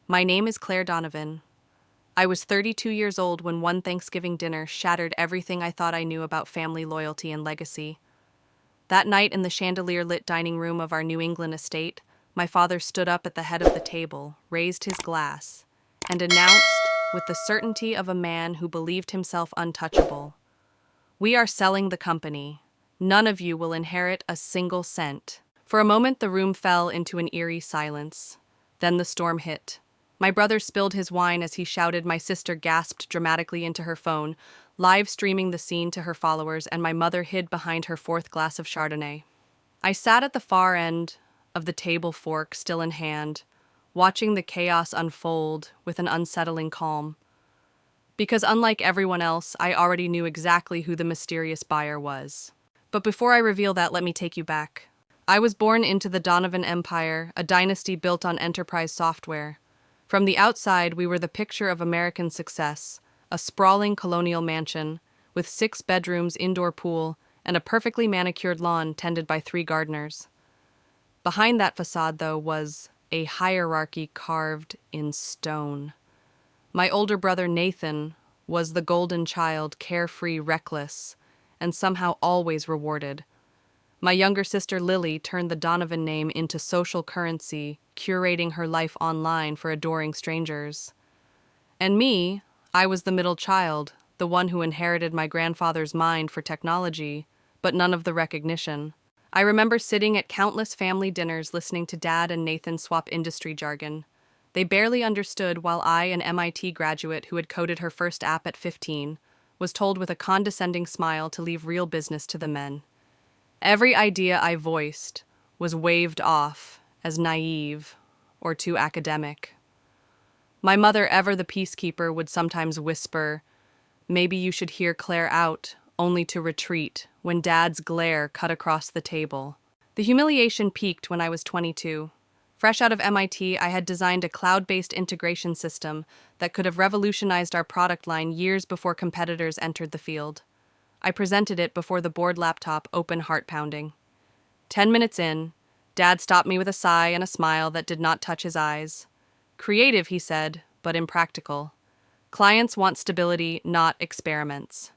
My name is Claire Donovan. I was 32 years old when one Thanksgiving dinner shattered everything I thought I knew about family loyalty and legacy. That night in the chandelier-lit dining room of our New England estate, my father stood up at the head of the table, raised his glass, and announced, with the certainty of a man who believed himself untouchable, "We are selling the company. None of you will inherit a single cent." For a moment, the room fell into an eerie silence. Then the storm hit. My brother spilled his wine as he shouted, my sister gasped dramatically into her phone, live streaming the scene to her followers, and my mother hid behind her fourth glass of Chardonnay. I sat at the far end of the table, fork still in hand, watching the chaos unfold with an unsettling calm. Because unlike everyone else, I already knew exactly who the mysterious buyer was. But before I reveal that, let me take you back. I was born into the Donovan Empire, a dynasty built on enterprise software. From the outside, we were the picture of American success, a sprawling colonial mansion with 6 bedrooms, indoor pool, and a perfectly manicured lawn tended by 3 gardeners. Behind that facade, though, was a hierarchy carved in stone. My older brother Nathan was the golden child, carefree, reckless, and somehow always rewarded. My younger sister Lily turned the Donovan name into social currency, curating her life online for adoring strangers. And me, I was the middle child, the one who inherited my grandfather's mind for technology, but none of the recognition. I remember sitting at countless family dinners listening to Dad and Nathan swap industry jargon. They barely understood, while I, an MIT graduate who had coded her first app at 15, was told with a condescending smile to leave real business to the men. Every idea I voiced was waved off as naive or too academic. My mother, ever the peacekeeper, would sometimes whisper, "Maybe you should hear Claire out," only to retreat when Dad's glare cut across the table. The humiliation peaked when I was 22. Fresh out of MIT, I had designed a cloud-based integration system that could have revolutionized our product line years before competitors entered the field. I presented it before the board laptop, open, heart-pounding. 10 minutes in, Dad stopped me with a sigh and a smile that did not touch his eyes. "Creative," he said, "but impractical. Clients want stability, not experiments."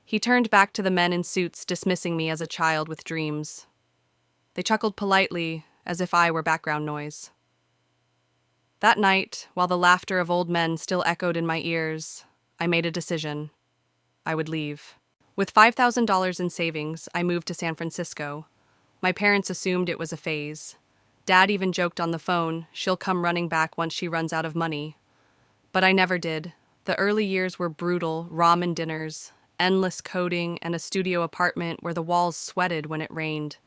He turned back to the men in suits, dismissing me as a child with dreams. They chuckled politely, as if I were background noise. That night, while the laughter of old men still echoed in my ears, I made a decision. I would leave. With $5,000 in savings, I moved to San Francisco. My parents assumed it was a phase. Dad even joked on the phone, "She'll come running back once she runs out of money." But I never did. The early years were brutal, ramen dinners, endless coding, and a studio apartment where the walls sweated when it rained.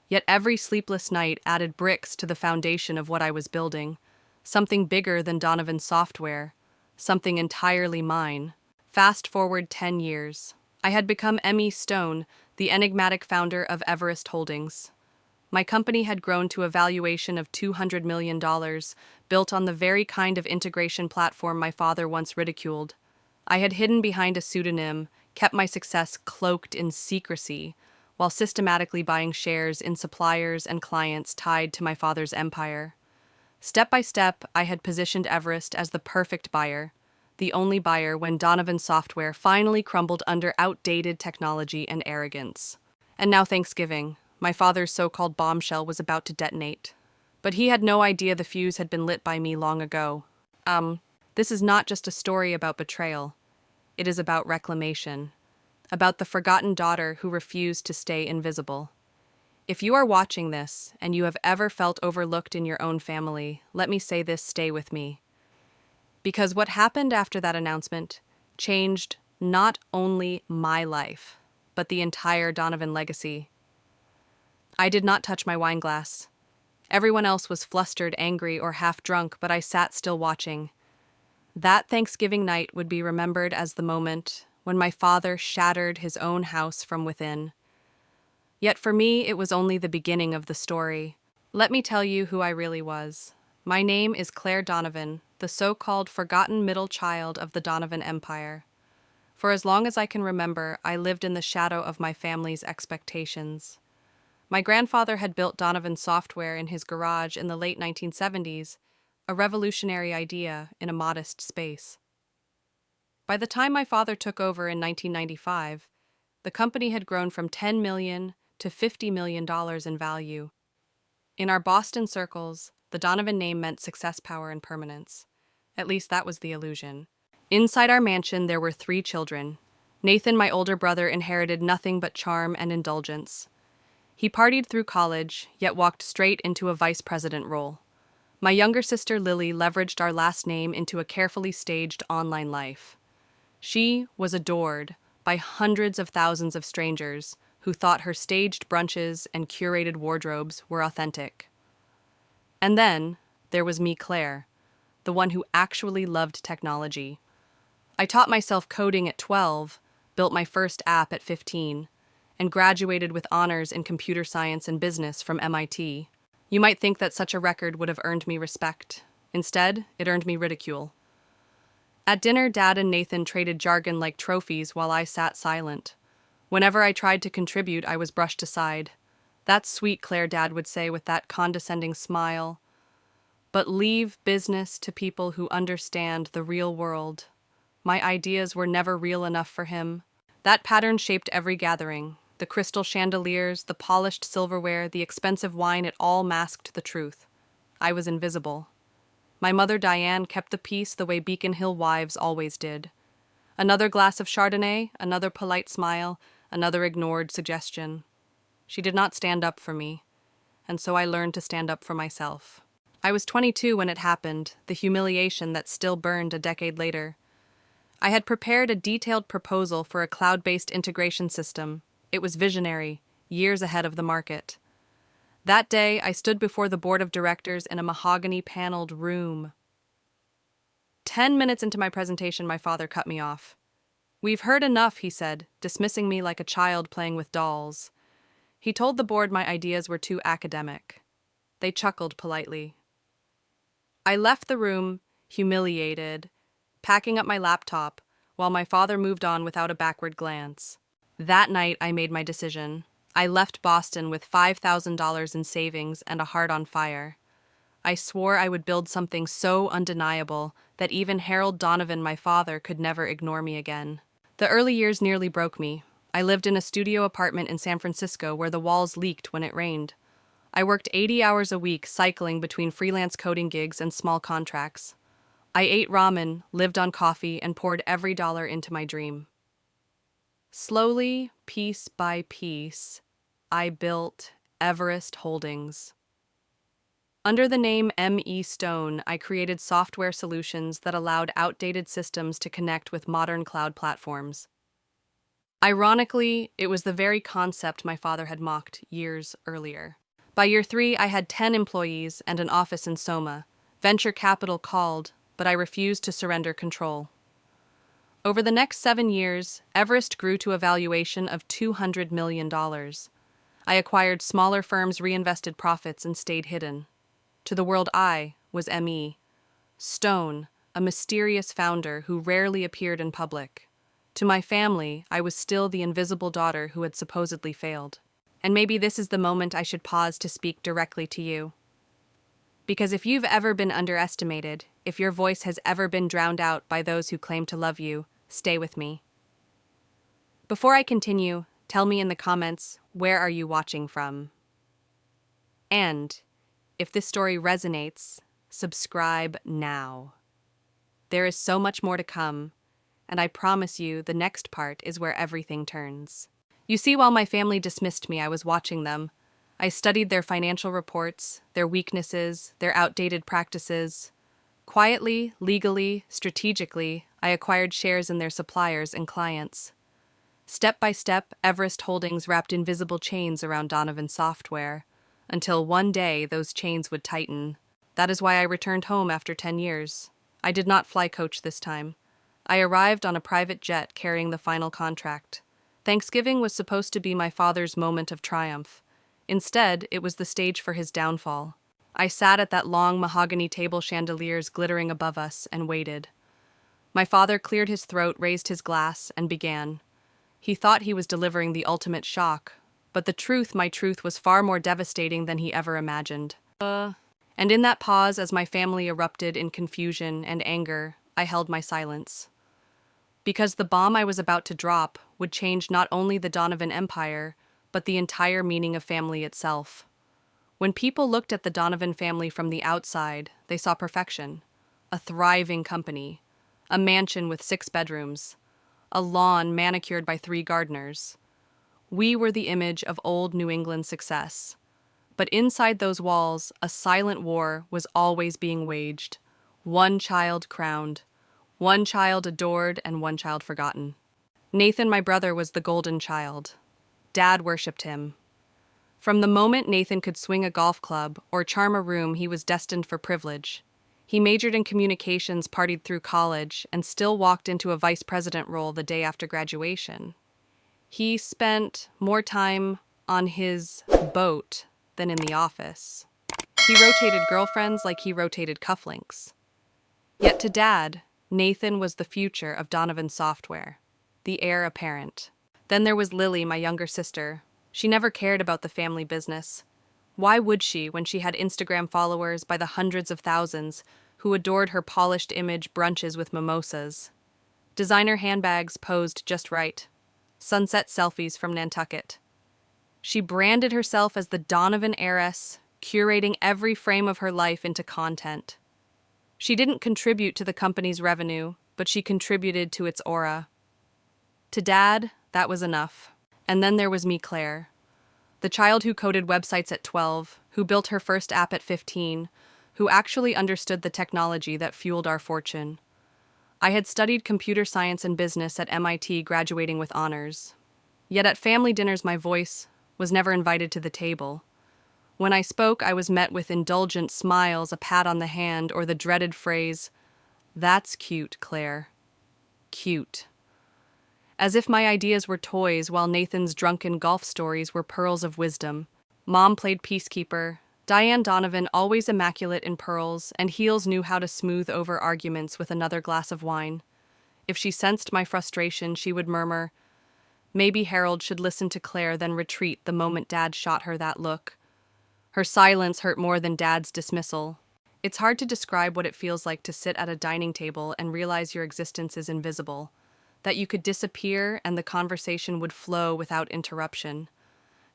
Yet every sleepless night added bricks to the foundation of what I was building, something bigger than Donovan software, something entirely mine. Fast forward 10 years. I had become Emmy Stone, the enigmatic founder of Everest Holdings. My company had grown to a valuation of $200 million, built on the very kind of integration platform my father once ridiculed. I had hidden behind a pseudonym, kept my success cloaked in secrecy, while systematically buying shares in suppliers and clients tied to my father's empire. Step by step, I had positioned Everest as the perfect buyer, the only buyer when Donovan software finally crumbled under outdated technology and arrogance. And now Thanksgiving, my father's so-called bombshell was about to detonate. But he had no idea the fuse had been lit by me long ago. This is not just a story about betrayal. It is about reclamation. About the forgotten daughter who refused to stay invisible. If you are watching this, and you have ever felt overlooked in your own family, let me say this, stay with me. Because what happened after that announcement changed not only my life, but the entire Donovan legacy. I did not touch my wine glass. Everyone else was flustered, angry, or half drunk, but I sat still watching. That Thanksgiving night would be remembered as the moment when my father shattered his own house from within. Yet for me, it was only the beginning of the story. Let me tell you who I really was. My name is Claire Donovan, the so-called forgotten middle child of the Donovan Empire. For as long as I can remember, I lived in the shadow of my family's expectations. My grandfather had built Donovan software in his garage in the late 1970s, a revolutionary idea in a modest space. By the time my father took over in 1995, the company had grown from $10 million to $50 million in value. In our Boston circles, the Donovan name meant success, power, and permanence. At least that was the illusion. Inside our mansion, there were 3 children. Nathan, my older brother, inherited nothing but charm and indulgence. He partied through college, yet walked straight into a vice president role. My younger sister, Lily, leveraged our last name into a carefully staged online life. She was adored by hundreds of thousands of strangers who thought her staged brunches and curated wardrobes were authentic. And then there was me, Claire, the one who actually loved technology. I taught myself coding at 12, built my first app at 15, and graduated with honors in computer science and business from MIT. You might think that such a record would have earned me respect. Instead, it earned me ridicule. At dinner, Dad and Nathan traded jargon like trophies while I sat silent. Whenever I tried to contribute, I was brushed aside. "That's sweet, Claire," Dad would say with that condescending smile. "But leave business to people who understand the real world." My ideas were never real enough for him. That pattern shaped every gathering. The crystal chandeliers, the polished silverware, the expensive wine, it all masked the truth. I was invisible. My mother, Diane, kept the peace the way Beacon Hill wives always did. Another glass of Chardonnay, another polite smile, another ignored suggestion. She did not stand up for me, and so I learned to stand up for myself. I was 22 when it happened, the humiliation that still burned a decade later. I had prepared a detailed proposal for a cloud-based integration system. It was visionary, years ahead of the market. That day, I stood before the board of directors in a mahogany-paneled room. 10 minutes into my presentation, my father cut me off. "We've heard enough," he said, dismissing me like a child playing with dolls. He told the board my ideas were too academic. They chuckled politely. I left the room, humiliated, packing up my laptop, while my father moved on without a backward glance. That night, I made my decision. I left Boston with $5,000 in savings and a heart on fire. I swore I would build something so undeniable that even Harold Donovan, my father, could never ignore me again. The early years nearly broke me. I lived in a studio apartment in San Francisco where the walls leaked when it rained. I worked 80 hours a week, cycling between freelance coding gigs and small contracts. I ate ramen, lived on coffee, and poured every dollar into my dream. Slowly, piece by piece, I built Everest Holdings. Under the name M.E. Stone, I created software solutions that allowed outdated systems to connect with modern cloud platforms. Ironically, it was the very concept my father had mocked years earlier. By year 3, I had 10 employees and an office in Soma. Venture capital called, but I refused to surrender control. Over the next 7 years, Everest grew to a valuation of $200 million. I acquired smaller firms, reinvested profits, and stayed hidden. To the world, I was M.E. Stone, a mysterious founder who rarely appeared in public. To my family, I was still the invisible daughter who had supposedly failed. And maybe this is the moment I should pause to speak directly to you. Because if you've ever been underestimated, if your voice has ever been drowned out by those who claim to love you, stay with me. Before I continue, tell me in the comments, where are you watching from? And if this story resonates, subscribe now. There is so much more to come, and I promise you the next part is where everything turns. You see, while my family dismissed me, I was watching them. I studied their financial reports, their weaknesses, their outdated practices. Quietly, legally, strategically, I acquired shares in their suppliers and clients. Step by step, Everest Holdings wrapped invisible chains around Donovan Software, until one day those chains would tighten. That is why I returned home after 10 years. I did not fly coach this time. I arrived on a private jet carrying the final contract. Thanksgiving was supposed to be my father's moment of triumph. Instead, it was the stage for his downfall. I sat at that long mahogany table, chandeliers glittering above us, and waited. My father cleared his throat, raised his glass, and began. He thought he was delivering the ultimate shock, but my truth was far more devastating than he ever imagined. And in that pause, as my family erupted in confusion and anger, I held my silence. Because the bomb I was about to drop would change not only the Donovan empire, but the entire meaning of family itself. When people looked at the Donovan family from the outside, they saw perfection. A thriving company, a mansion with 6 bedrooms, a lawn manicured by 3 gardeners. We were the image of old New England success. But inside those walls, a silent war was always being waged. One child crowned, one child adored, and one child forgotten. Nathan, my brother, was the golden child. Dad worshipped him. From the moment Nathan could swing a golf club or charm a room, he was destined for privilege. He majored in communications, partied through college, and still walked into a vice president role the day after graduation. He spent more time on his boat than in the office. He rotated girlfriends like he rotated cufflinks. Yet to Dad, Nathan was the future of Donovan Software, the heir apparent. Then there was Lily, my younger sister. She never cared about the family business. Why would she when she had Instagram followers by the hundreds of thousands who adored her polished image brunches with mimosas? Designer handbags posed just right. Sunset selfies from Nantucket. She branded herself as the Donovan heiress, curating every frame of her life into content. She didn't contribute to the company's revenue, but she contributed to its aura. To Dad, that was enough. And then there was me, Claire. The child who coded websites at 12, who built her first app at 15, who actually understood the technology that fueled our fortune. I had studied computer science and business at MIT, graduating with honors. Yet at family dinners, my voice was never invited to the table. When I spoke, I was met with indulgent smiles, a pat on the hand, or the dreaded phrase, "That's cute, Claire. Cute." As if my ideas were toys, while Nathan's drunken golf stories were pearls of wisdom. Mom played peacekeeper. Diane Donovan, always immaculate in pearls, and heels, knew how to smooth over arguments with another glass of wine. If she sensed my frustration, she would murmur, "Maybe Harold should listen to Claire, then retreat the moment Dad shot her that look." Her silence hurt more than Dad's dismissal. It's hard to describe what it feels like to sit at a dining table and realize your existence is invisible, that you could disappear and the conversation would flow without interruption.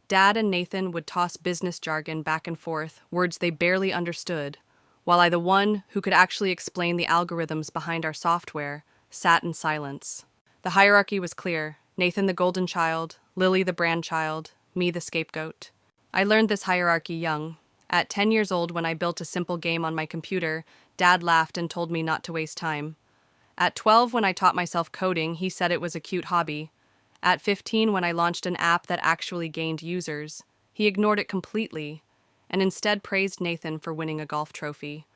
Dad and Nathan would toss business jargon back and forth, words they barely understood, while I, the one who could actually explain the algorithms behind our software, sat in silence. The hierarchy was clear: Nathan the golden child, Lily the brand child, me the scapegoat. I learned this hierarchy young. At 10 years old, when I built a simple game on my computer, Dad laughed and told me not to waste time. At 12, when I taught myself coding, he said it was a cute hobby. At 15, when I launched an app that actually gained users, he ignored it completely and instead praised Nathan for winning a golf trophy.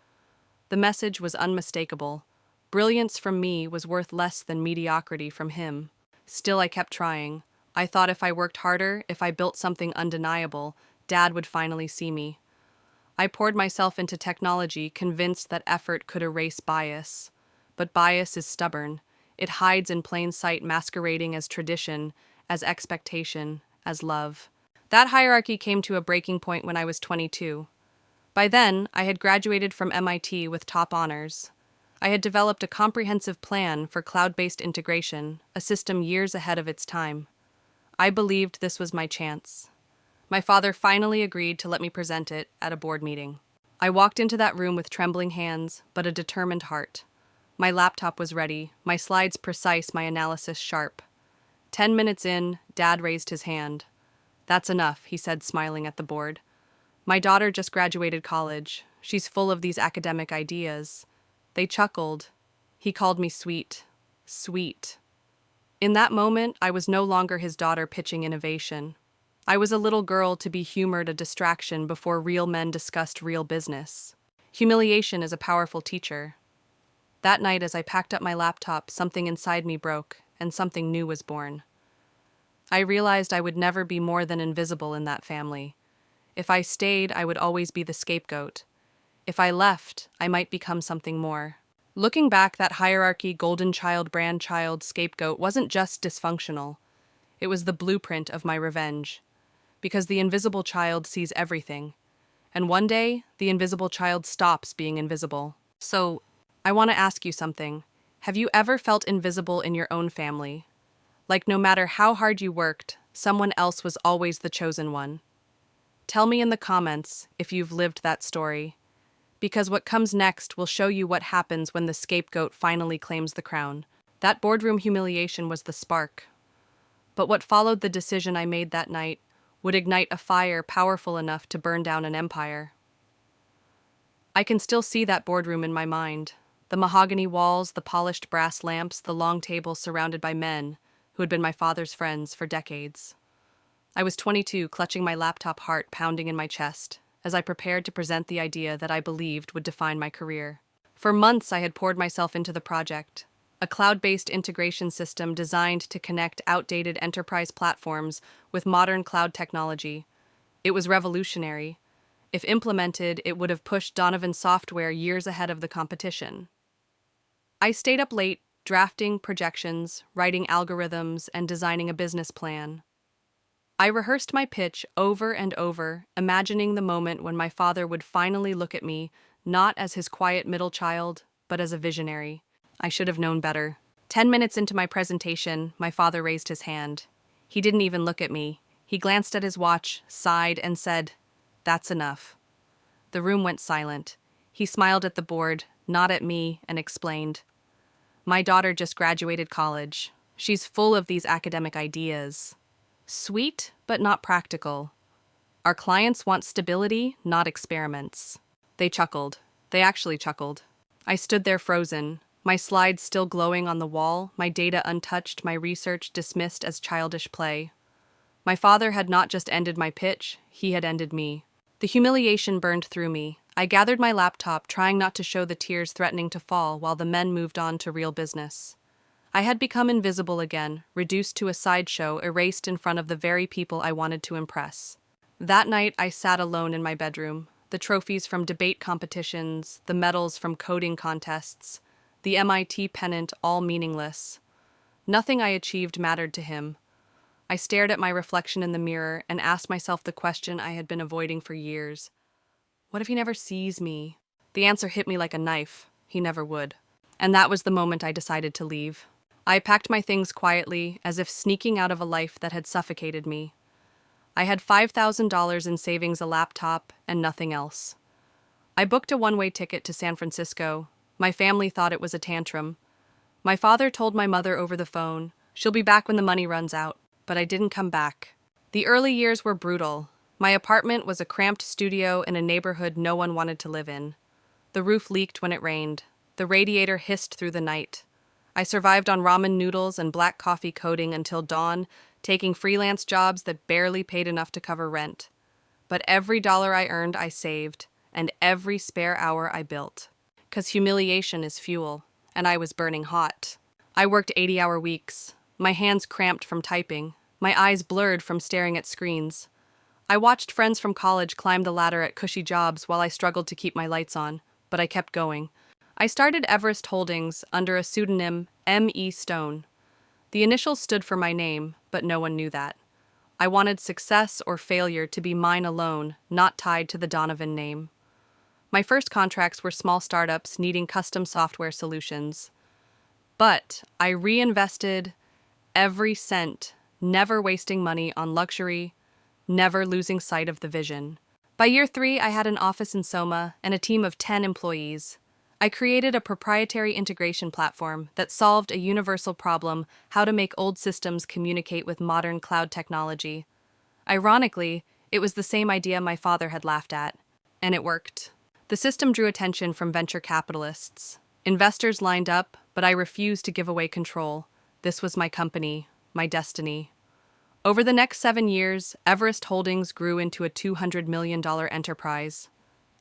The message was unmistakable. Brilliance from me was worth less than mediocrity from him. Still, I kept trying. I thought if I worked harder, if I built something undeniable, Dad would finally see me. I poured myself into technology, convinced that effort could erase bias. But bias is stubborn. It hides in plain sight, masquerading as tradition, as expectation, as love. That hierarchy came to a breaking point when I was 22. By then, I had graduated from MIT with top honors. I had developed a comprehensive plan for cloud-based integration, a system years ahead of its time. I believed this was my chance. My father finally agreed to let me present it at a board meeting. I walked into that room with trembling hands, but a determined heart. My laptop was ready, my slides precise, my analysis sharp. 10 minutes in, Dad raised his hand. "That's enough," he said, smiling at the board. "My daughter just graduated college. She's full of these academic ideas." They chuckled. He called me sweet. Sweet. In that moment, I was no longer his daughter pitching innovation. I was a little girl to be humored, a distraction before real men discussed real business. Humiliation is a powerful teacher. That night, as I packed up my laptop, something inside me broke, and something new was born. I realized I would never be more than invisible in that family. If I stayed, I would always be the scapegoat. If I left, I might become something more. Looking back, that hierarchy, golden child, brand child, scapegoat, wasn't just dysfunctional. It was the blueprint of my revenge. Because the invisible child sees everything, And one day, the invisible child stops being invisible. So, I want to ask you something. Have you ever felt invisible in your own family? Like no matter how hard you worked, someone else was always the chosen one. Tell me in the comments if you've lived that story, because what comes next will show you what happens when the scapegoat finally claims the crown. That boardroom humiliation was the spark. But what followed the decision I made that night would ignite a fire powerful enough to burn down an empire. I can still see that boardroom in my mind. The mahogany walls, the polished brass lamps, the long table surrounded by men who had been my father's friends for decades. I was 22, clutching my laptop, heart pounding in my chest, as I prepared to present the idea that I believed would define my career. For months, I had poured myself into the project, a cloud-based integration system designed to connect outdated enterprise platforms with modern cloud technology. It was revolutionary. If implemented, it would have pushed Donovan software years ahead of the competition. I stayed up late, drafting projections, writing algorithms, and designing a business plan. I rehearsed my pitch over and over, imagining the moment when my father would finally look at me, not as his quiet middle child, but as a visionary. I should have known better. 10 minutes into my presentation, my father raised his hand. He didn't even look at me. He glanced at his watch, sighed, and said, "That's enough." The room went silent. He smiled at the board, not at me, and explained, "My daughter just graduated college. She's full of these academic ideas. Sweet, but not practical. Our clients want stability, not experiments." They chuckled. They actually chuckled. I stood there frozen, my slides still glowing on the wall, my data untouched, my research dismissed as childish play. My father had not just ended my pitch, he had ended me. The humiliation burned through me. I gathered my laptop, trying not to show the tears threatening to fall while the men moved on to real business. I had become invisible again, reduced to a sideshow, erased in front of the very people I wanted to impress. That night, I sat alone in my bedroom, the trophies from debate competitions, the medals from coding contests, the MIT pennant all meaningless. Nothing I achieved mattered to him. I stared at my reflection in the mirror and asked myself the question I had been avoiding for years. What if he never sees me? The answer hit me like a knife. He never would. And that was the moment I decided to leave. I packed my things quietly, as if sneaking out of a life that had suffocated me. I had $5,000 in savings, a laptop, and nothing else. I booked a one-way ticket to San Francisco. My family thought it was a tantrum. My father told my mother over the phone, "She'll be back when the money runs out," but I didn't come back. The early years were brutal. My apartment was a cramped studio in a neighborhood no one wanted to live in. The roof leaked when it rained. The radiator hissed through the night. I survived on ramen noodles and black coffee coding until dawn, taking freelance jobs that barely paid enough to cover rent. But every dollar I earned, I saved, and every spare hour I built. 'Cause humiliation is fuel, and I was burning hot. I worked 80-hour weeks, my hands cramped from typing, my eyes blurred from staring at screens. I watched friends from college climb the ladder at cushy jobs while I struggled to keep my lights on, but I kept going. I started Everest Holdings under a pseudonym, M.E. Stone. The initials stood for my name, but no one knew that. I wanted success or failure to be mine alone, not tied to the Donovan name. My first contracts were small startups needing custom software solutions. But I reinvested every cent, never wasting money on luxury, never losing sight of the vision. By year 3, I had an office in Soma and a team of 10 employees. I created a proprietary integration platform that solved a universal problem: how to make old systems communicate with modern cloud technology. Ironically, it was the same idea my father had laughed at, and it worked. The system drew attention from venture capitalists. Investors lined up, but I refused to give away control. This was my company, my destiny. Over the next 7 years, Everest Holdings grew into a $200 million enterprise.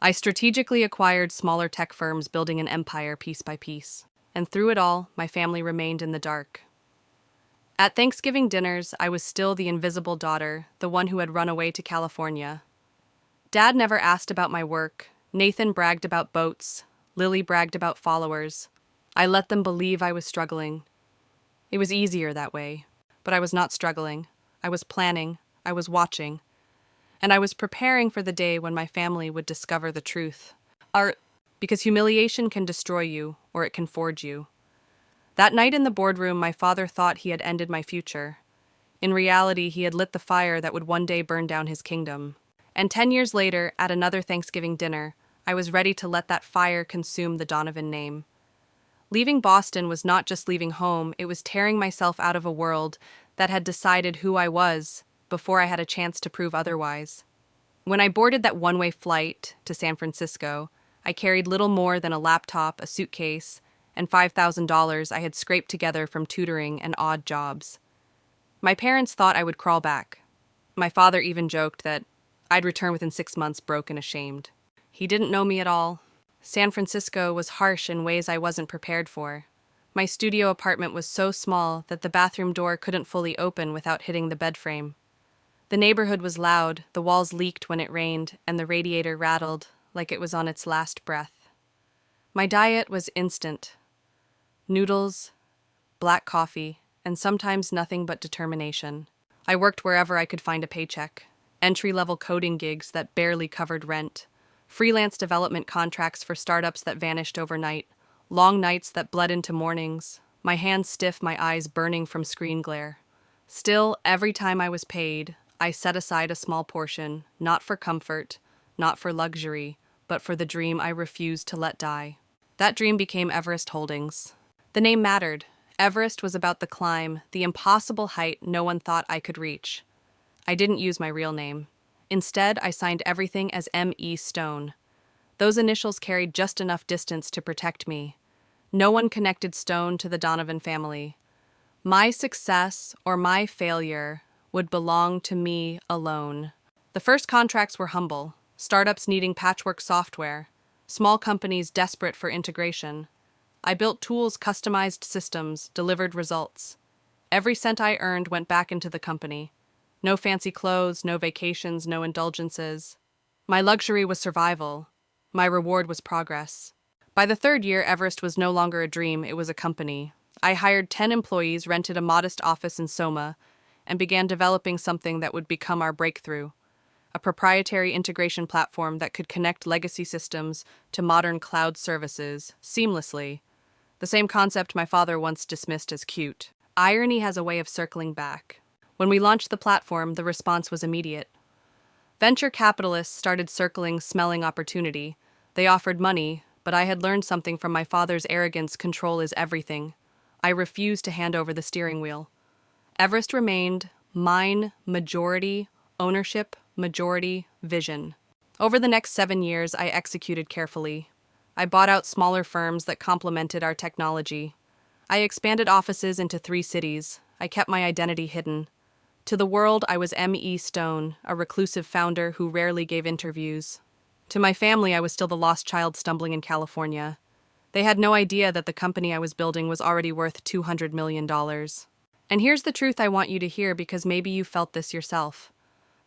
I strategically acquired smaller tech firms, building an empire piece by piece. And through it all, my family remained in the dark. At Thanksgiving dinners, I was still the invisible daughter, the one who had run away to California. Dad never asked about my work. Nathan bragged about boats. Lily bragged about followers. I let them believe I was struggling. It was easier that way. But I was not struggling. I was planning. I was watching. and I was preparing for the day when my family would discover the truth. Because humiliation can destroy you, or it can forge you. That night in the boardroom, my father thought he had ended my future. In reality, he had lit the fire that would one day burn down his kingdom. And 10 years later, at another Thanksgiving dinner, I was ready to let that fire consume the Donovan name. Leaving Boston was not just leaving home, it was tearing myself out of a world that had decided who I was before I had a chance to prove otherwise. When I boarded that one-way flight to San Francisco, I carried little more than a laptop, a suitcase, and $5,000 I had scraped together from tutoring and odd jobs. My parents thought I would crawl back. My father even joked that I'd return within 6 months broke and ashamed. He didn't know me at all. San Francisco was harsh in ways I wasn't prepared for. My studio apartment was so small that the bathroom door couldn't fully open without hitting the bed frame. The neighborhood was loud, the walls leaked when it rained, and the radiator rattled like it was on its last breath. My diet was instant. Noodles, black coffee, and sometimes nothing but determination. I worked wherever I could find a paycheck. Entry-level coding gigs that barely covered rent. Freelance development contracts for startups that vanished overnight. Long nights that bled into mornings. My hands stiff, my eyes burning from screen glare. Still, every time I was paid, I set aside a small portion, not for comfort, not for luxury, but for the dream I refused to let die. That dream became Everest Holdings. The name mattered. Everest was about the climb, the impossible height no one thought I could reach. I didn't use my real name. Instead, I signed everything as M.E. Stone. Those initials carried just enough distance to protect me. No one connected Stone to the Donovan family. My success or my failure would belong to me alone. The first contracts were humble. Startups needing patchwork software. Small companies desperate for integration. I built tools, customized systems, delivered results. Every cent I earned went back into the company. No fancy clothes, no vacations, no indulgences. My luxury was survival. My reward was progress. By the third year, Everest was no longer a dream, it was a company. I hired 10 employees, rented a modest office in Soma, and began developing something that would become our breakthrough. A proprietary integration platform that could connect legacy systems to modern cloud services seamlessly. The same concept my father once dismissed as cute. Irony has a way of circling back. When we launched the platform, the response was immediate. Venture capitalists started circling, smelling opportunity. They offered money, but I had learned something from my father's arrogance: control is everything. I refused to hand over the steering wheel. Everest remained mine, majority, ownership, majority, vision. Over the next 7 years, I executed carefully. I bought out smaller firms that complemented our technology. I expanded offices into 3 cities. I kept my identity hidden. To the world, I was M.E. Stone, a reclusive founder who rarely gave interviews. To my family, I was still the lost child stumbling in California. They had no idea that the company I was building was already worth $200 million. And here's the truth I want you to hear, because maybe you felt this yourself.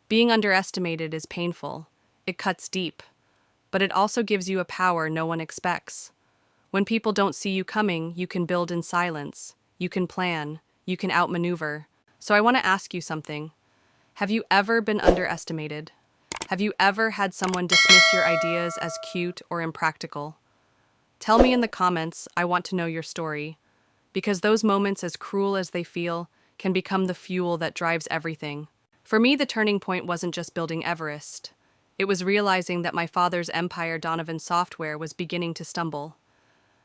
Being underestimated is painful. It cuts deep. But it also gives you a power no one expects. When people don't see you coming, you can build in silence. You can plan. You can outmaneuver. So I want to ask you something. Have you ever been underestimated? Have you ever had someone dismiss your ideas as cute or impractical? Tell me in the comments. I want to know your story. Because those moments, as cruel as they feel, can become the fuel that drives everything. For me, the turning point wasn't just building Everest. It was realizing that my father's empire, Donovan Software, was beginning to stumble.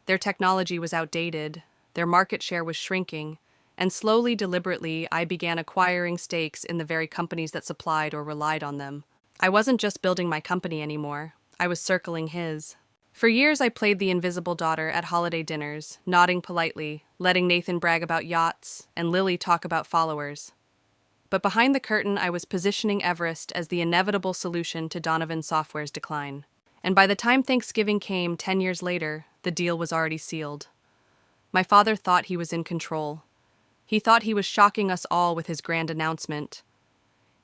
Their technology was outdated, their market share was shrinking, and slowly, deliberately, I began acquiring stakes in the very companies that supplied or relied on them. I wasn't just building my company anymore. I was circling his. For years, I played the invisible daughter at holiday dinners, nodding politely, letting Nathan brag about yachts and Lily talk about followers. But behind the curtain, I was positioning Everest as the inevitable solution to Donovan Software's decline. And by the time Thanksgiving came 10 years later, the deal was already sealed. My father thought he was in control. He thought he was shocking us all with his grand announcement.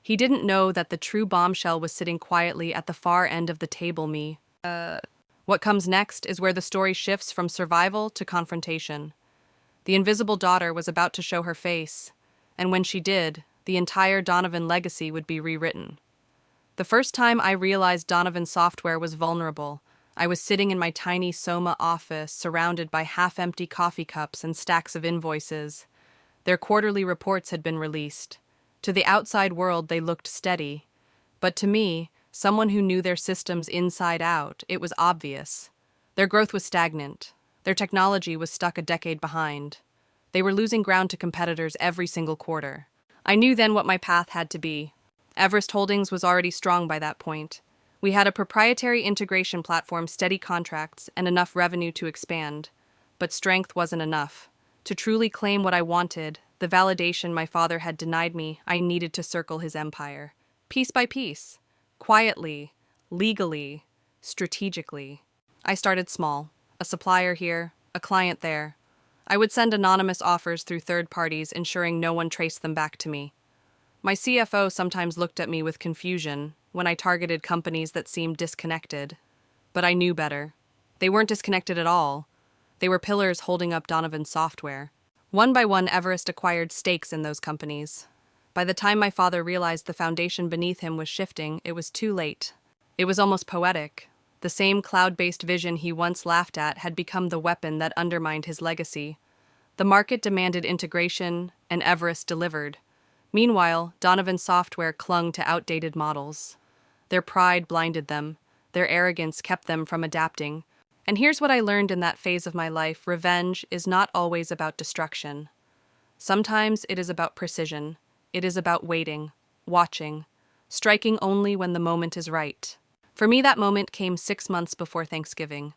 He didn't know that the true bombshell was sitting quietly at the far end of the table. What comes next is where the story shifts from survival to confrontation. The invisible daughter was about to show her face, and when she did, the entire Donovan legacy would be rewritten. The first time I realized Donovan Software was vulnerable, I was sitting in my tiny Soma office, surrounded by half-empty coffee cups and stacks of invoices. Their quarterly reports had been released. To the outside world, they looked steady. But to me, someone who knew their systems inside out, it was obvious. Their growth was stagnant. Their technology was stuck a decade behind. They were losing ground to competitors every single quarter. I knew then what my path had to be. Everest Holdings was already strong by that point. We had a proprietary integration platform, steady contracts, and enough revenue to expand. But strength wasn't enough. To truly claim what I wanted, the validation my father had denied me, I needed to circle his empire. Piece by piece. Quietly. Legally. Strategically. I started small. A supplier here, a client there. I would send anonymous offers through third parties, ensuring no one traced them back to me. My CFO sometimes looked at me with confusion when I targeted companies that seemed disconnected. But I knew better. They weren't disconnected at all. They were pillars holding up Donovan's software. One by one, Everest acquired stakes in those companies. By the time my father realized the foundation beneath him was shifting, it was too late. It was almost poetic. The same cloud-based vision he once laughed at had become the weapon that undermined his legacy. The market demanded integration, and Everest delivered. Meanwhile, Donovan's software clung to outdated models. Their pride blinded them. Their arrogance kept them from adapting. And here's what I learned in that phase of my life: revenge is not always about destruction. Sometimes it is about precision. It is about waiting, watching, striking only when the moment is right. For me, that moment came 6 months before Thanksgiving.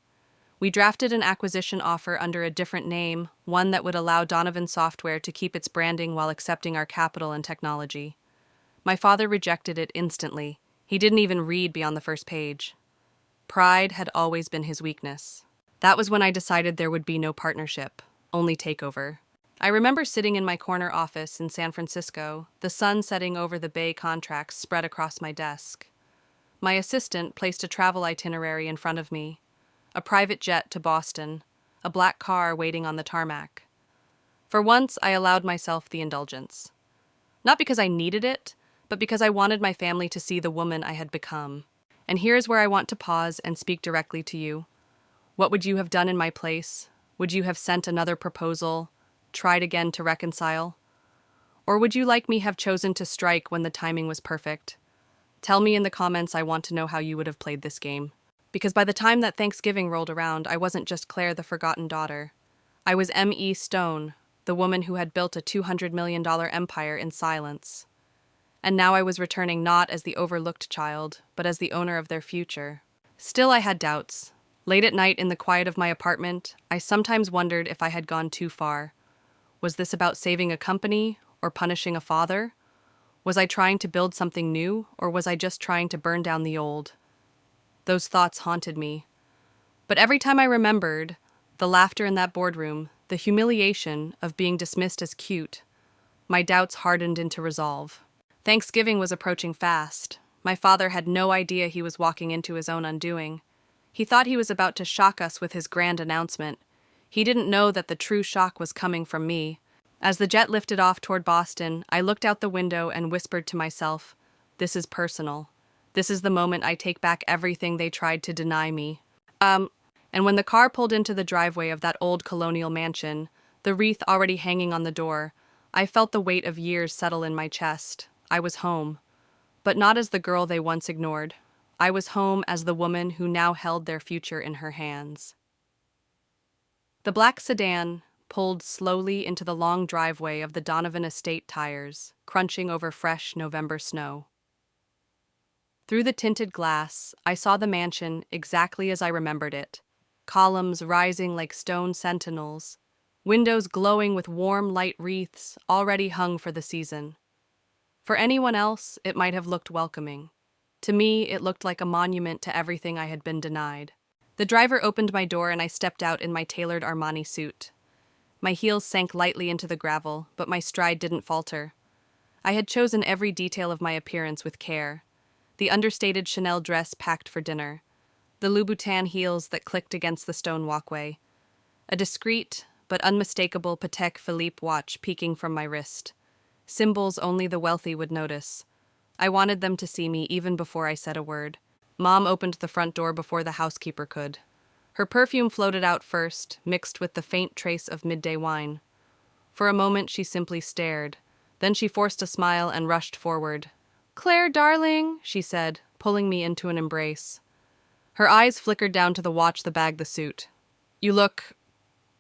We drafted an acquisition offer under a different name, one that would allow Donovan Software to keep its branding while accepting our capital and technology. My father rejected it instantly. He didn't even read beyond the first page. Pride had always been his weakness. That was when I decided there would be no partnership, only takeover. I remember sitting in my corner office in San Francisco, the sun setting over the Bay contracts spread across my desk. My assistant placed a travel itinerary in front of me. A private jet to Boston, a black car waiting on the tarmac. For once, I allowed myself the indulgence. Not because I needed it, but because I wanted my family to see the woman I had become. And here's where I want to pause and speak directly to you. What would you have done in my place? Would you have sent another proposal, tried again to reconcile? Or would you, like me, have chosen to strike when the timing was perfect? Tell me in the comments. I want to know how you would have played this game. Because by the time that Thanksgiving rolled around, I wasn't just Claire, the forgotten daughter. I was M.E. Stone, the woman who had built a $200 million empire in silence. And now I was returning not as the overlooked child, but as the owner of their future. Still, I had doubts. Late at night in the quiet of my apartment, I sometimes wondered if I had gone too far. Was this about saving a company or punishing a father? Was I trying to build something new, or was I just trying to burn down the old? Those thoughts haunted me. But every time I remembered, the laughter in that boardroom, the humiliation of being dismissed as cute, my doubts hardened into resolve. Thanksgiving was approaching fast. My father had no idea he was walking into his own undoing. He thought he was about to shock us with his grand announcement. He didn't know that the true shock was coming from me. As the jet lifted off toward Boston, I looked out the window and whispered to myself, "This is personal. This is the moment I take back everything they tried to deny me." And when the car pulled into the driveway of that old colonial mansion, the wreath already hanging on the door, I felt the weight of years settle in my chest. I was home. But not as the girl they once ignored. I was home as the woman who now held their future in her hands. The black sedan pulled slowly into the long driveway of the Donovan estate, tires crunching over fresh November snow. Through the tinted glass, I saw the mansion exactly as I remembered it. Columns rising like stone sentinels, windows glowing with warm light wreaths already hung for the season. For anyone else, it might have looked welcoming. To me, it looked like a monument to everything I had been denied. The driver opened my door and I stepped out in my tailored Armani suit. My heels sank lightly into the gravel, but my stride didn't falter. I had chosen every detail of my appearance with care. The understated Chanel dress packed for dinner, the Louboutin heels that clicked against the stone walkway, a discreet but unmistakable Patek Philippe watch peeking from my wrist, symbols only the wealthy would notice. I wanted them to see me even before I said a word. Mom opened the front door before the housekeeper could. Her perfume floated out first, mixed with the faint trace of midday wine. For a moment she simply stared. Then she forced a smile and rushed forward. "Claire, darling," she said, pulling me into an embrace. Her eyes flickered down to the watch, the bag, the suit. "You look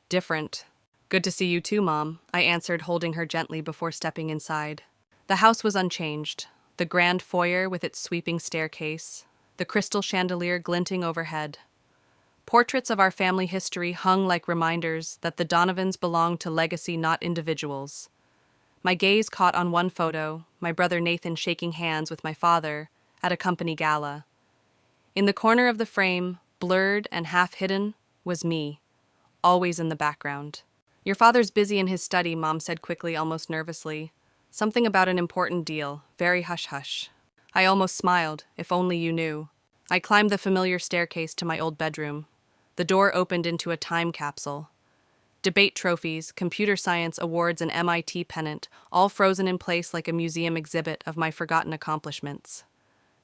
different." "Good to see you too, Mom," I answered, holding her gently before stepping inside. The house was unchanged. The grand foyer with its sweeping staircase, the crystal chandelier glinting overhead. Portraits of our family history hung like reminders that the Donovans belonged to legacy, not individuals. My gaze caught on one photo, my brother Nathan shaking hands with my father at a company gala. In the corner of the frame, blurred and half-hidden, was me, always in the background. "Your father's busy in his study," Mom said quickly, almost nervously. "Something about an important deal, very hush-hush." I almost smiled, if only you knew. I climbed the familiar staircase to my old bedroom. The door opened into a time capsule. Debate trophies, computer science awards, and MIT pennant, all frozen in place like a museum exhibit of my forgotten accomplishments.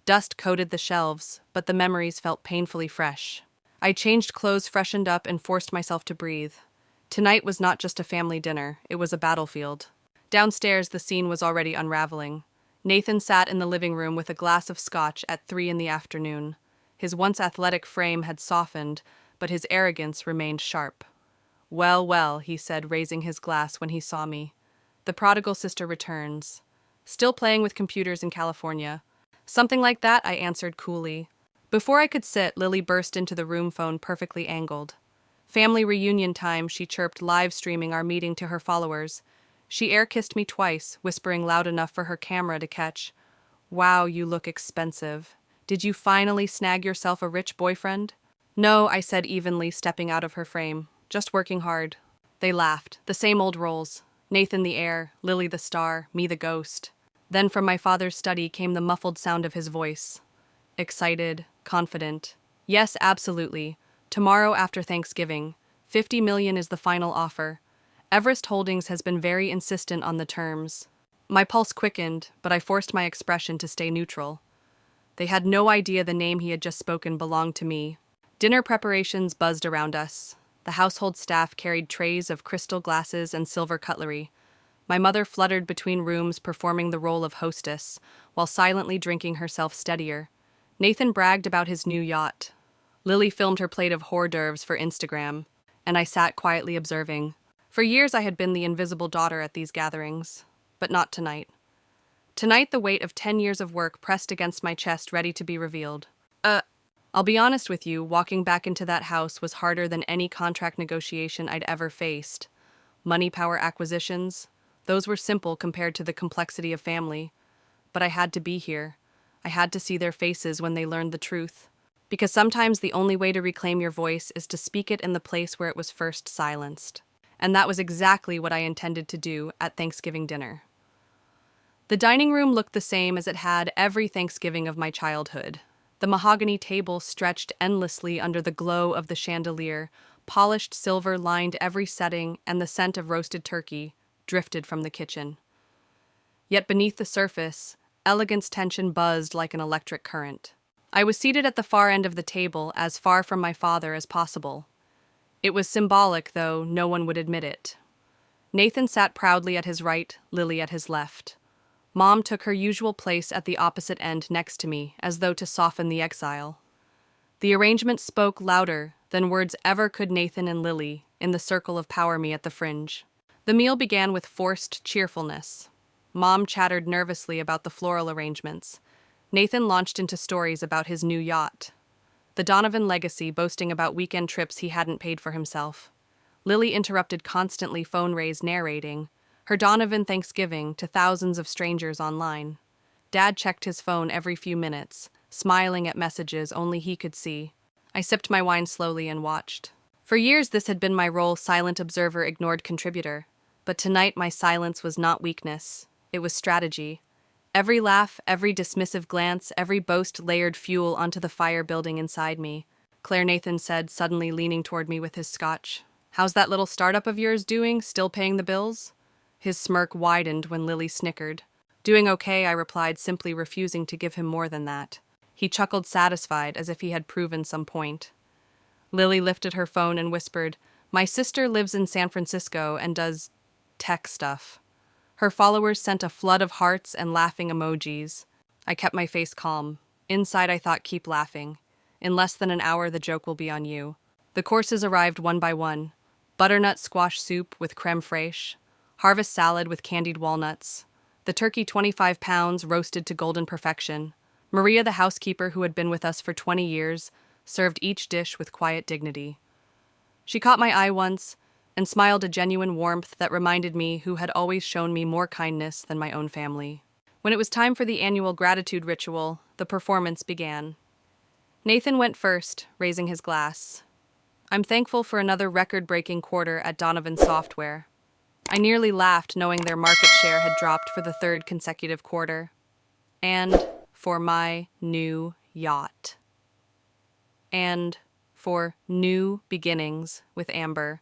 Dust coated the shelves, but the memories felt painfully fresh. I changed clothes, freshened up, and forced myself to breathe. Tonight was not just a family dinner, it was a battlefield. Downstairs, the scene was already unraveling. Nathan sat in the living room with a glass of scotch at 3 in the afternoon. His once athletic frame had softened, but his arrogance remained sharp. "Well, well," he said, raising his glass when he saw me. "The prodigal sister returns. Still playing with computers in California." "Something like that," I answered coolly. Before I could sit, Lily burst into the room, phone perfectly angled. "Family reunion time," she chirped, live streaming our meeting to her followers. She air-kissed me twice, whispering loud enough for her camera to catch. "Wow, you look expensive. Did you finally snag yourself a rich boyfriend?" "No," I said evenly, stepping out of her frame. "Just working hard." They laughed. The same old roles. Nathan the heir, Lily the star, me the ghost. Then from my father's study came the muffled sound of his voice. Excited, confident. "Yes, absolutely. Tomorrow after Thanksgiving. 50 million is the final offer. Everest Holdings has been very insistent on the terms." My pulse quickened, but I forced my expression to stay neutral. They had no idea the name he had just spoken belonged to me. Dinner preparations buzzed around us. The household staff carried trays of crystal glasses and silver cutlery. My mother fluttered between rooms, performing the role of hostess, while silently drinking herself steadier. Nathan bragged about his new yacht. Lily filmed her plate of hors d'oeuvres for Instagram, and I sat quietly observing. For years I had been the invisible daughter at these gatherings, but not tonight. Tonight the weight of 10 years of work pressed against my chest, ready to be revealed. I'll be honest with you, walking back into that house was harder than any contract negotiation I'd ever faced. Money, power, acquisitions, those were simple compared to the complexity of family. But I had to be here. I had to see their faces when they learned the truth. Because sometimes the only way to reclaim your voice is to speak it in the place where it was first silenced. And that was exactly what I intended to do at Thanksgiving dinner. The dining room looked the same as it had every Thanksgiving of my childhood. The mahogany table stretched endlessly under the glow of the chandelier, polished silver lined every setting, and the scent of roasted turkey drifted from the kitchen. Yet beneath the surface, elegance tension buzzed like an electric current. I was seated at the far end of the table, as far from my father as possible. It was symbolic, though no one would admit it. Nathan sat proudly at his right, Lily at his left. Mom took her usual place at the opposite end next to me, as though to soften the exile. The arrangement spoke louder than words ever could. Nathan and Lily, in the circle of power, me at the fringe. The meal began with forced cheerfulness. Mom chattered nervously about the floral arrangements. Nathan launched into stories about his new yacht. The Donovan legacy, boasting about weekend trips he hadn't paid for himself. Lily interrupted constantly, phone raised, narrating her Donovan Thanksgiving to thousands of strangers online. Dad checked his phone every few minutes, smiling at messages only he could see. I sipped my wine slowly and watched. For years this had been my role, silent observer, ignored contributor. But tonight my silence was not weakness, it was strategy. Every laugh, every dismissive glance, every boast layered fuel onto the fire building inside me. "Claire," Nathan said, suddenly leaning toward me with his scotch. "How's that little startup of yours doing? Still paying the bills?" His smirk widened when Lily snickered. Doing okay, I replied, simply refusing to give him more than that. He chuckled, satisfied, as if he had proven some point. Lily lifted her phone and whispered, "My sister lives in San Francisco and does tech stuff." Her followers sent a flood of hearts and laughing emojis. I kept my face calm. Inside, I thought, keep laughing. In less than an hour, the joke will be on you. The courses arrived one by one. Butternut squash soup with creme fraiche, harvest salad with candied walnuts, the turkey 25 pounds roasted to golden perfection. Maria, the housekeeper who had been with us for 20 years, served each dish with quiet dignity. She caught my eye once and smiled a genuine warmth that reminded me who had always shown me more kindness than my own family. When it was time for the annual gratitude ritual, the performance began. Nathan went first, raising his glass. "I'm thankful for another record-breaking quarter at Donovan Software." I nearly laughed knowing their market share had dropped for the third consecutive quarter. "And for my new yacht. And for new beginnings with Amber,"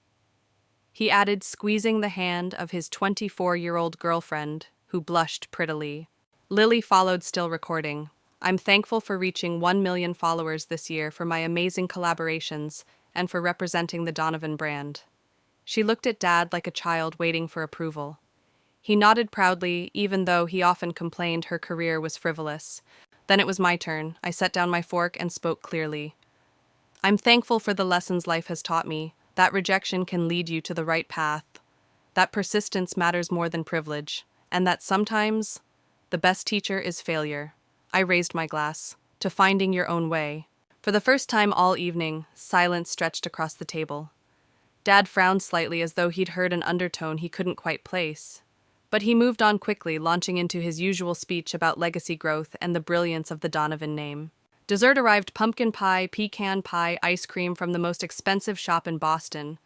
he added, squeezing the hand of his 24-year-old girlfriend, who blushed prettily. Lily followed, still recording. "I'm thankful for reaching 1 million followers this year, for my amazing collaborations, and for representing the Donovan brand." She looked at Dad like a child waiting for approval. He nodded proudly, even though he often complained her career was frivolous. Then it was my turn. I set down my fork and spoke clearly. "I'm thankful for the lessons life has taught me, that rejection can lead you to the right path, that persistence matters more than privilege, and that sometimes the best teacher is failure." I raised my glass. "To finding your own way." For the first time all evening, silence stretched across the table. Dad frowned slightly, as though he'd heard an undertone he couldn't quite place. But he moved on quickly, launching into his usual speech about legacy growth and the brilliance of the Donovan name. Dessert arrived: pumpkin pie, pecan pie, ice cream from the most expensive shop in Boston.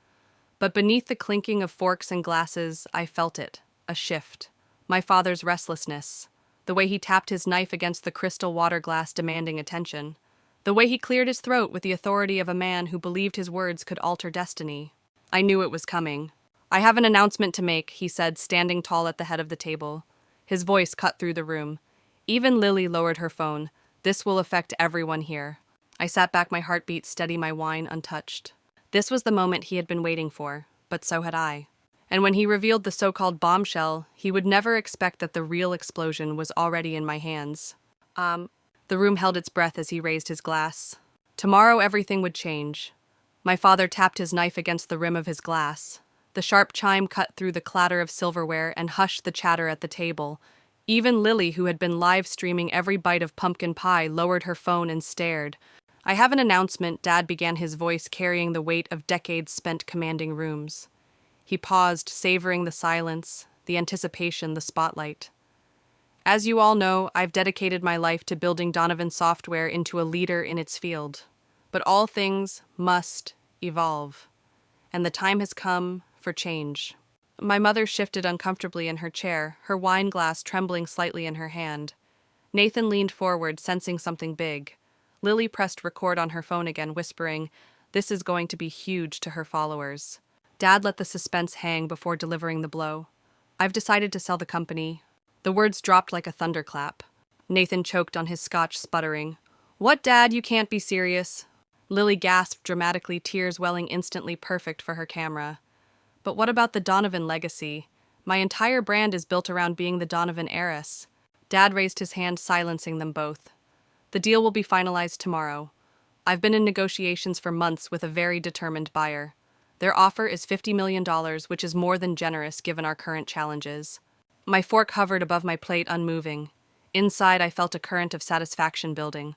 But beneath the clinking of forks and glasses, I felt it, a shift. My father's restlessness. The way he tapped his knife against the crystal water glass, demanding attention. The way he cleared his throat with the authority of a man who believed his words could alter destiny. I knew it was coming. "I have an announcement to make," he said, standing tall at the head of the table. His voice cut through the room. Even Lily lowered her phone. "This will affect everyone here." I sat back, my heartbeat steady, my wine untouched. This was the moment he had been waiting for, but so had I. And when he revealed the so-called bombshell, he would never expect that the real explosion was already in my hands. The room held its breath as he raised his glass. Tomorrow everything would change. My father tapped his knife against the rim of his glass. The sharp chime cut through the clatter of silverware and hushed the chatter at the table. Even Lily, who had been live streaming every bite of pumpkin pie, lowered her phone and stared. "I have an announcement," Dad began, his voice carrying the weight of decades spent commanding rooms. He paused, savoring the silence, the anticipation, the spotlight. "As you all know, I've dedicated my life to building Donovan Software into a leader in its field. But all things must evolve, and the time has come for change." My mother shifted uncomfortably in her chair, her wine glass trembling slightly in her hand. Nathan leaned forward, sensing something big. Lily pressed record on her phone again, whispering, "This is going to be huge," to her followers. Dad let the suspense hang before delivering the blow. "I've decided to sell the company." The words dropped like a thunderclap. Nathan choked on his scotch, sputtering, "What, Dad? You can't be serious." Lily gasped dramatically, tears welling, instantly perfect for her camera. "But what about the Donovan legacy? My entire brand is built around being the Donovan heiress." Dad raised his hand, silencing them both. "The deal will be finalized tomorrow. I've been in negotiations for months with a very determined buyer. Their offer is $50 million, which is more than generous given our current challenges." My fork hovered above my plate, unmoving. Inside, I felt a current of satisfaction building.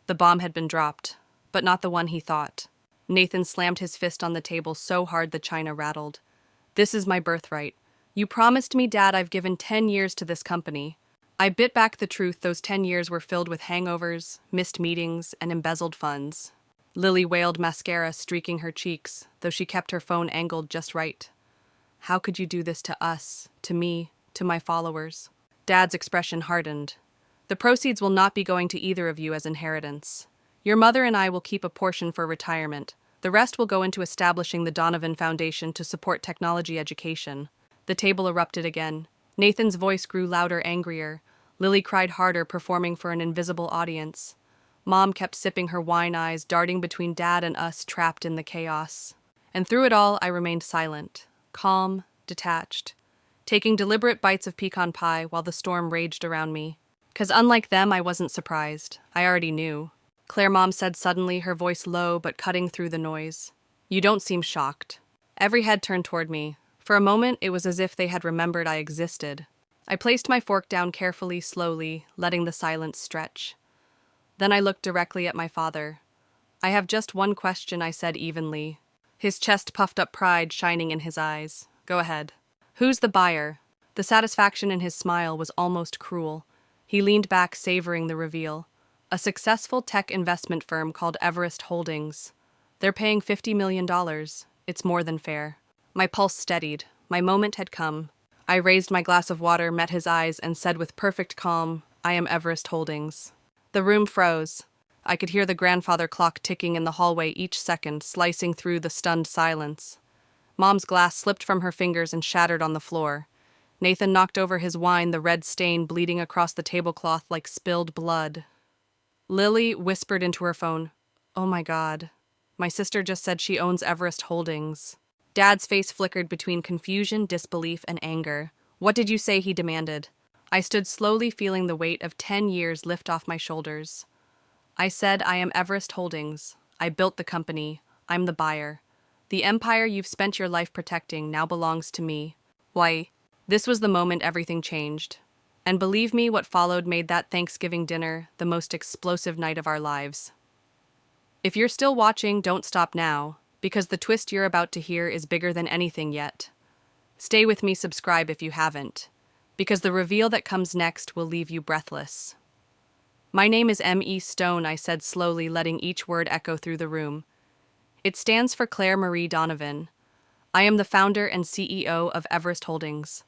The bomb had been dropped, but not the one he thought. Nathan slammed his fist on the table so hard the china rattled. "This is my birthright. You promised me, Dad. I've given 10 years to this company." I bit back the truth. Those 10 years were filled with hangovers, missed meetings, and embezzled funds. Lily wailed, mascara streaking her cheeks, though she kept her phone angled just right. "How could you do this to us, to me, to my followers?" Dad's expression hardened. "The proceeds will not be going to either of you as inheritance. Your mother and I will keep a portion for retirement. The rest will go into establishing the Donovan Foundation to support technology education." The table erupted again. Nathan's voice grew louder, angrier. Lily cried harder, performing for an invisible audience. Mom kept sipping her wine, eyes darting between Dad and us, trapped in the chaos. And through it all, I remained silent, calm, detached, taking deliberate bites of pecan pie while the storm raged around me. 'Cause unlike them, I wasn't surprised. I already knew. Claire, Mom said suddenly, her voice low but cutting through the noise. You don't seem shocked. Every head turned toward me. For a moment, it was as if they had remembered I existed. I placed my fork down carefully, slowly, letting the silence stretch. Then I looked directly at my father. I have just one question, I said evenly. His chest puffed up, pride shining in his eyes. Go ahead. Who's the buyer? The satisfaction in his smile was almost cruel. He leaned back, savoring the reveal. A successful tech investment firm called Everest Holdings. They're paying $50 million. It's more than fair. My pulse steadied. My moment had come. I raised my glass of water, met his eyes, and said with perfect calm, I am Everest Holdings. The room froze. I could hear the grandfather clock ticking in the hallway each second, slicing through the stunned silence. Mom's glass slipped from her fingers and shattered on the floor. Nathan knocked over his wine, the red stain bleeding across the tablecloth like spilled blood. Lily whispered into her phone, Oh my God. My sister just said she owns Everest Holdings. Dad's face flickered between confusion, disbelief, and anger. What did you say? He demanded. I stood slowly, feeling the weight of 10 years lift off my shoulders. I said I am Everest Holdings. I built the company. I'm the buyer. The empire you've spent your life protecting now belongs to me. Why? This was the moment everything changed. And believe me, what followed made that Thanksgiving dinner the most explosive night of our lives. If you're still watching, don't stop now, because the twist you're about to hear is bigger than anything yet. Stay with me, subscribe if you haven't, because the reveal that comes next will leave you breathless. My name is M.E. Stone, I said slowly, letting each word echo through the room. It stands for Claire Marie Donovan. I am the founder and CEO of Everest Holdings.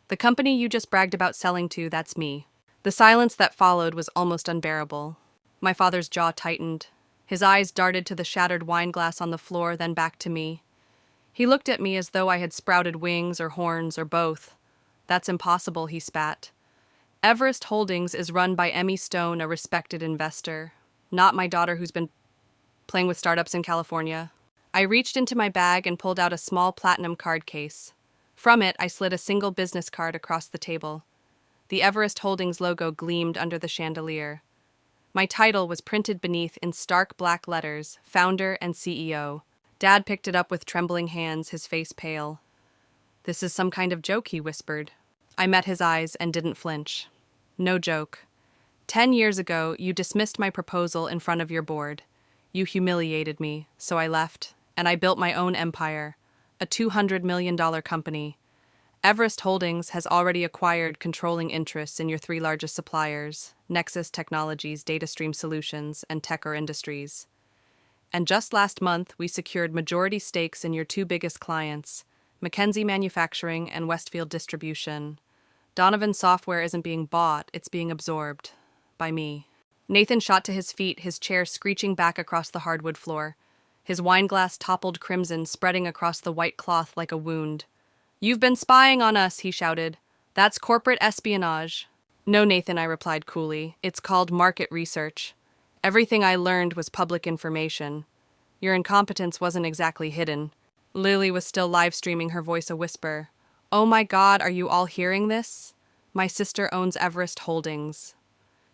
The company you just bragged about selling to, that's me. The silence that followed was almost unbearable. My father's jaw tightened. His eyes darted to the shattered wine glass on the floor, then back to me. He looked at me as though I had sprouted wings or horns or both. That's impossible, he spat. Everest Holdings is run by Emmy Stone, a respected investor, not my daughter who's been playing with startups in California. I reached into my bag and pulled out a small platinum card case. From it, I slid a single business card across the table. The Everest Holdings logo gleamed under the chandelier. My title was printed beneath in stark black letters, Founder and CEO. Dad picked it up with trembling hands, his face pale. This is some kind of joke, he whispered. I met his eyes and didn't flinch. No joke. 10 years ago, you dismissed my proposal in front of your board. You humiliated me, so I left, and I built my own empire, a $200 million company. Everest Holdings has already acquired controlling interests in your 3 largest suppliers, Nexus Technologies, DataStream Solutions, and Techer Industries. And just last month, we secured majority stakes in your 2 biggest clients, McKinsey Manufacturing and Westfield Distribution. Donovan Software isn't being bought, it's being absorbed. By me. Nathan shot to his feet, his chair screeching back across the hardwood floor. His wineglass toppled crimson, spreading across the white cloth like a wound. You've been spying on us, he shouted. That's corporate espionage. No, Nathan, I replied coolly. It's called market research. Everything I learned was public information. Your incompetence wasn't exactly hidden. Lily was still live streaming, her voice a whisper. Oh my God, are you all hearing this? My sister owns Everest Holdings.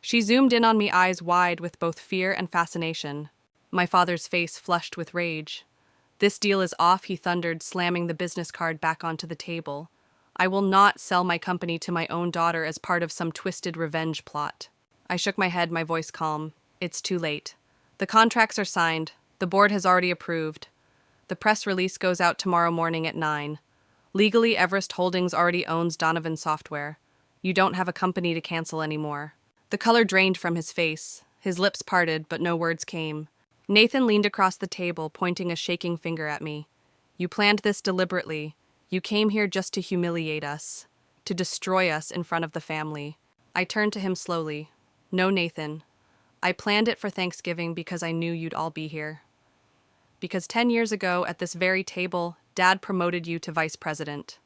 She zoomed in on me, eyes wide with both fear and fascination. My father's face flushed with rage. This deal is off, he thundered, slamming the business card back onto the table. I will not sell my company to my own daughter as part of some twisted revenge plot. I shook my head, my voice calm. It's too late. The contracts are signed. The board has already approved. The press release goes out tomorrow morning at 9. Legally, Everest Holdings already owns Donovan Software. You don't have a company to cancel anymore. The color drained from his face. His lips parted, but no words came. Nathan leaned across the table, pointing a shaking finger at me. You planned this deliberately. You came here just to humiliate us, to destroy us in front of the family. I turned to him slowly. No, Nathan. I planned it for Thanksgiving because I knew you'd all be here. Because 10 years ago, at this very table, Dad promoted you to vice president.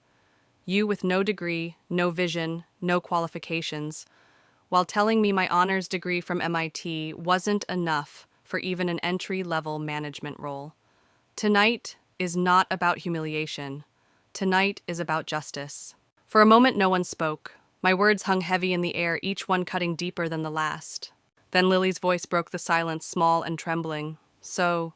You with no degree, no vision, no qualifications. while telling me my honors degree from MIT wasn't enough for even an entry-level management role. Tonight is not about humiliation. Tonight is about justice. For a moment, no one spoke. My words hung heavy in the air, each one cutting deeper than the last. Then Lily's voice broke the silence, small and trembling. "So,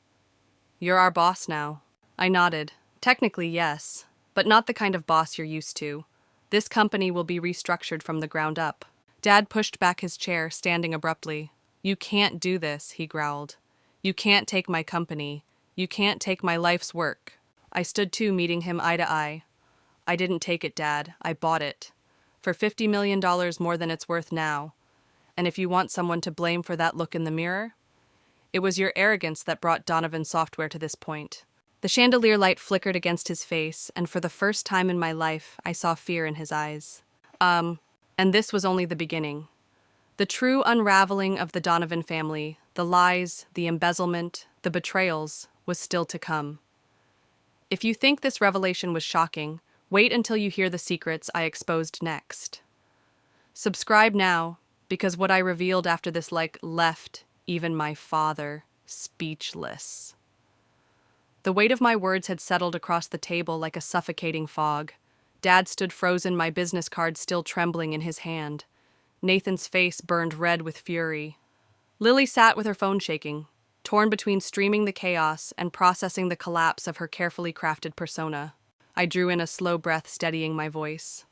you're our boss now." I nodded. "Technically, yes, but not the kind of boss you're used to. This company will be restructured from the ground up." Dad pushed back his chair, standing abruptly. "You can't do this," he growled. "You can't take my company. You can't take my life's work." I stood too, meeting him eye to eye. "I didn't take it, Dad. I bought it. For $50 million more than it's worth now. And if you want someone to blame for that look in the mirror, it was your arrogance that brought Donovan Software to this point." The chandelier light flickered against his face, and for the first time in my life, I saw fear in his eyes. And this was only the beginning. The true unraveling of the Donovan family, the lies, the embezzlement, the betrayals, was still to come. If you think this revelation was shocking, wait until you hear the secrets I exposed next. Subscribe now, because what I revealed after this left even my father speechless. The weight of my words had settled across the table like a suffocating fog. Dad stood frozen, my business card still trembling in his hand. Nathan's face burned red with fury. Lily sat with her phone shaking, torn between streaming the chaos and processing the collapse of her carefully crafted persona. I drew in a slow breath, steadying my voice.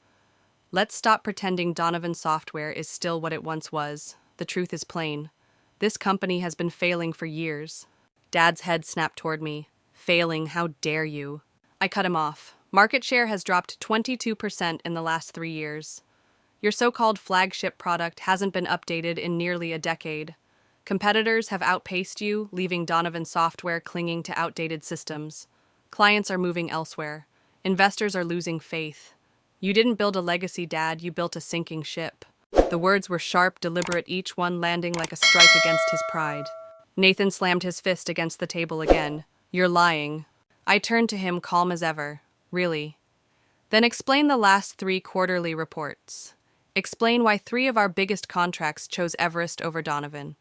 "Let's stop pretending Donovan Software is still what it once was. The truth is plain. This company has been failing for years." Dad's head snapped toward me. "Failing? How dare you?" I cut him off. "Market share has dropped 22% in the last 3 years. Your so-called flagship product hasn't been updated in nearly a decade. Competitors have outpaced you, leaving Donovan Software clinging to outdated systems. Clients are moving elsewhere. Investors are losing faith. You didn't build a legacy, Dad, you built a sinking ship." The words were sharp, deliberate, each one landing like a strike against his pride. Nathan slammed his fist against the table again. "You're lying." I turned to him, calm as ever. "Really? Then explain the last 3 quarterly reports. Explain why 3 of our biggest contracts chose Everest over Donovan.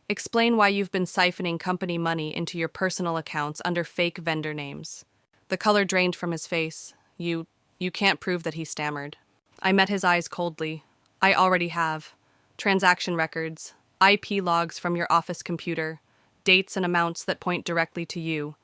Explain why you've been siphoning company money into your personal accounts under fake vendor names." The color drained from his face. You can't prove that," he stammered. I met his eyes coldly. "I already have. Transaction records, IP logs from your office computer, dates and amounts that point directly to you.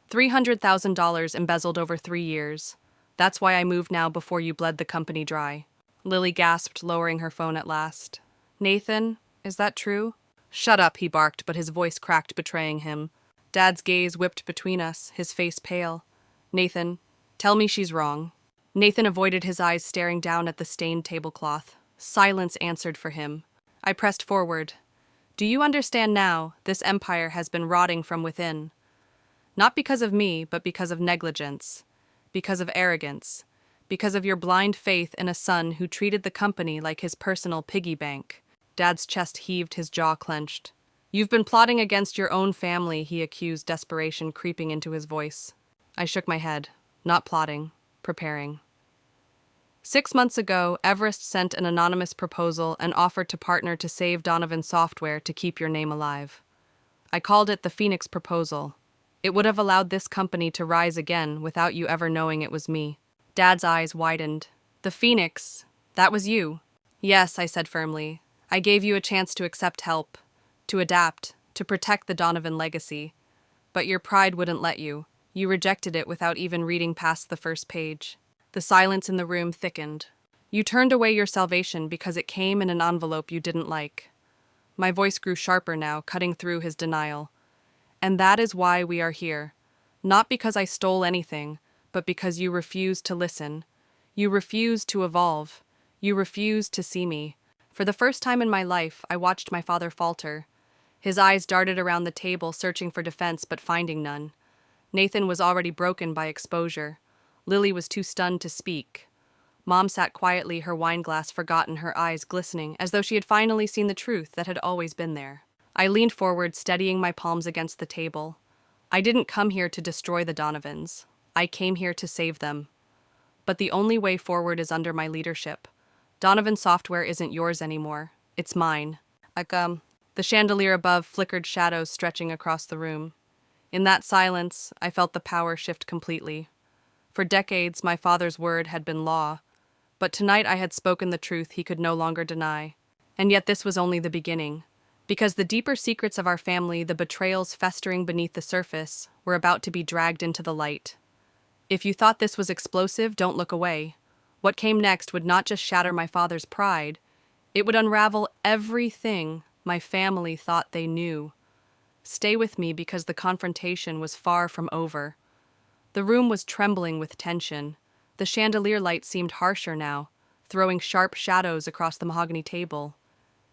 $300,000 embezzled over 3 years. That's why I moved now before you bled the company dry." Lily gasped, lowering her phone at last. "Nathan, is that true?" "Shut up," he barked, but his voice cracked, betraying him. Dad's gaze whipped between us, his face pale. "Nathan, tell me she's wrong." Nathan avoided his eyes, staring down at the stained tablecloth. Silence answered for him. I pressed forward. "Do you understand now? This empire has been rotting from within. Not because of me, but because of negligence. Because of arrogance. Because of your blind faith in a son who treated the company like his personal piggy bank." Dad's chest heaved, his jaw clenched. "You've been plotting against your own family," he accused, desperation creeping into his voice. I shook my head. "Not plotting. Preparing." 6 months ago, Everest sent an anonymous proposal and offered to partner to save Donovan Software to keep your name alive. I called it the Phoenix Proposal. It would have allowed this company to rise again without you ever knowing it was me. Dad's eyes widened. "The Phoenix? That was you?" "Yes," I said firmly. "I gave you a chance to accept help, to adapt, to protect the Donovan legacy. But your pride wouldn't let you. You rejected it without even reading past the first page." The silence in the room thickened. "You turned away your salvation because it came in an envelope you didn't like." My voice grew sharper now, cutting through his denial. "And that is why we are here. Not because I stole anything, but because you refused to listen. You refused to evolve. You refused to see me." For the first time in my life, I watched my father falter. His eyes darted around the table, searching for defense but finding none. Nathan was already broken by exposure. Lily was too stunned to speak. Mom sat quietly, her wineglass forgotten, her eyes glistening, as though she had finally seen the truth that had always been there. I leaned forward, steadying my palms against the table. I didn't come here to destroy the Donovans. I came here to save them. But the only way forward is under my leadership. Donovan Software isn't yours anymore. It's mine. Like, the chandelier above flickered shadows stretching across the room. In that silence, I felt the power shift completely. For decades, my father's word had been law, but tonight I had spoken the truth he could no longer deny. And yet this was only the beginning, because the deeper secrets of our family, the betrayals festering beneath the surface, were about to be dragged into the light. If you thought this was explosive, don't look away. What came next would not just shatter my father's pride, it would unravel everything my family thought they knew. Stay with me because the confrontation was far from over. The room was trembling with tension. The chandelier light seemed harsher now, throwing sharp shadows across the mahogany table.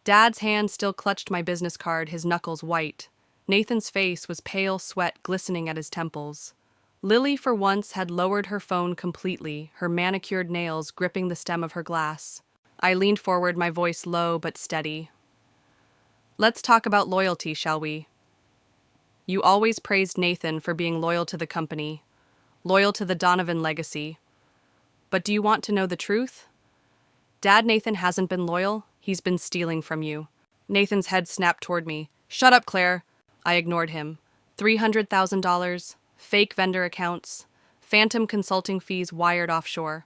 Dad's hand still clutched my business card, his knuckles white. Nathan's face was pale sweat glistening at his temples. Lily, for once, had lowered her phone completely, her manicured nails gripping the stem of her glass. I leaned forward, my voice low but steady. Let's talk about loyalty, shall we? You always praised Nathan for being loyal to the company, loyal to the Donovan legacy. But do you want to know the truth? Dad Nathan hasn't been loyal, he's been stealing from you. Nathan's head snapped toward me. Shut up, Claire. I ignored him. $300,000, fake vendor accounts, phantom consulting fees wired offshore,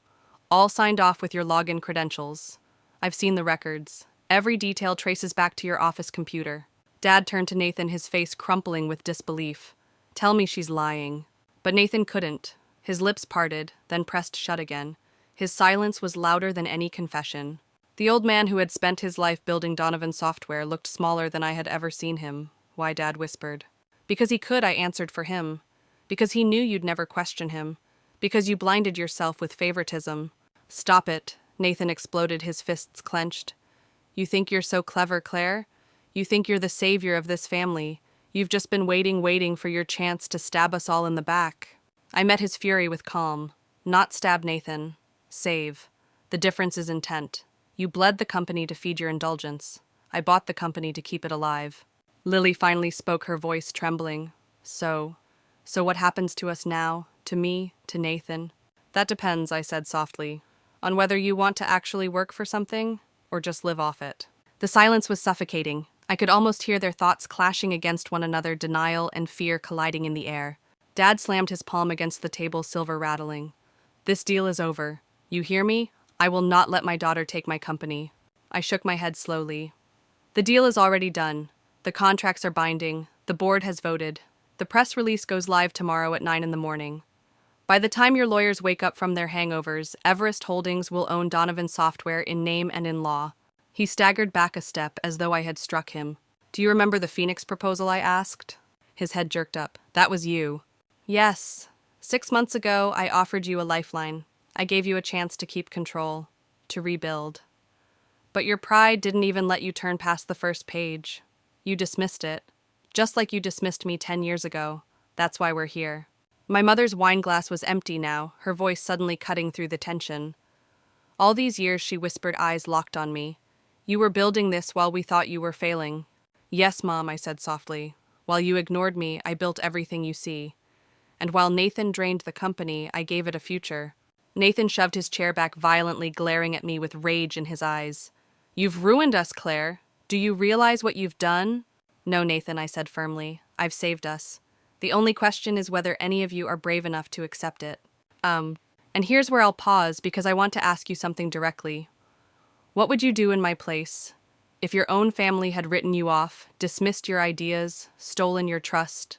all signed off with your login credentials. I've seen the records. Every detail traces back to your office computer. Dad turned to Nathan, his face crumpling with disbelief. Tell me she's lying. But Nathan couldn't. His lips parted, then pressed shut again. His silence was louder than any confession. The old man who had spent his life building Donovan software looked smaller than I had ever seen him. Why, Dad whispered. Because he could, I answered for him. Because he knew you'd never question him. Because you blinded yourself with favoritism. Stop it, Nathan exploded, his fists clenched. You think you're so clever, Claire? You think you're the savior of this family. You've just been waiting for your chance to stab us all in the back. I met his fury with calm. Not stab, Nathan. Save. The difference is intent. You bled the company to feed your indulgence. I bought the company to keep it alive. Lily finally spoke, her voice trembling. So what happens to us now? To me? To Nathan? That depends, I said softly, on whether you want to actually work for something or just live off it. The silence was suffocating. I could almost hear their thoughts clashing against one another, denial and fear colliding in the air. Dad slammed his palm against the table, silver rattling. This deal is over. You hear me? I will not let my daughter take my company. I shook my head slowly. The deal is already done. The contracts are binding. The board has voted. The press release goes live tomorrow at 9 in the morning. By the time your lawyers wake up from their hangovers, Everest Holdings will own Donovan Software in name and in law. He staggered back a step as though I had struck him. Do you remember the Phoenix proposal, I asked? His head jerked up. That was you. Yes. 6 months ago, I offered you a lifeline. I gave you a chance to keep control, to rebuild. But your pride didn't even let you turn past the first page. You dismissed it, just like you dismissed me 10 years ago. That's why we're here. My mother's wine glass was empty now, her voice suddenly cutting through the tension. All these years, she whispered, eyes locked on me. You were building this while we thought you were failing. Yes, Mom, I said softly. While you ignored me, I built everything you see. And while Nathan drained the company, I gave it a future. Nathan shoved his chair back violently, glaring at me with rage in his eyes. You've ruined us, Claire. Do you realize what you've done? No, Nathan, I said firmly. I've saved us. The only question is whether any of you are brave enough to accept it. And here's where I'll pause because I want to ask you something directly. What would you do in my place? If your own family had written you off, dismissed your ideas, stolen your trust,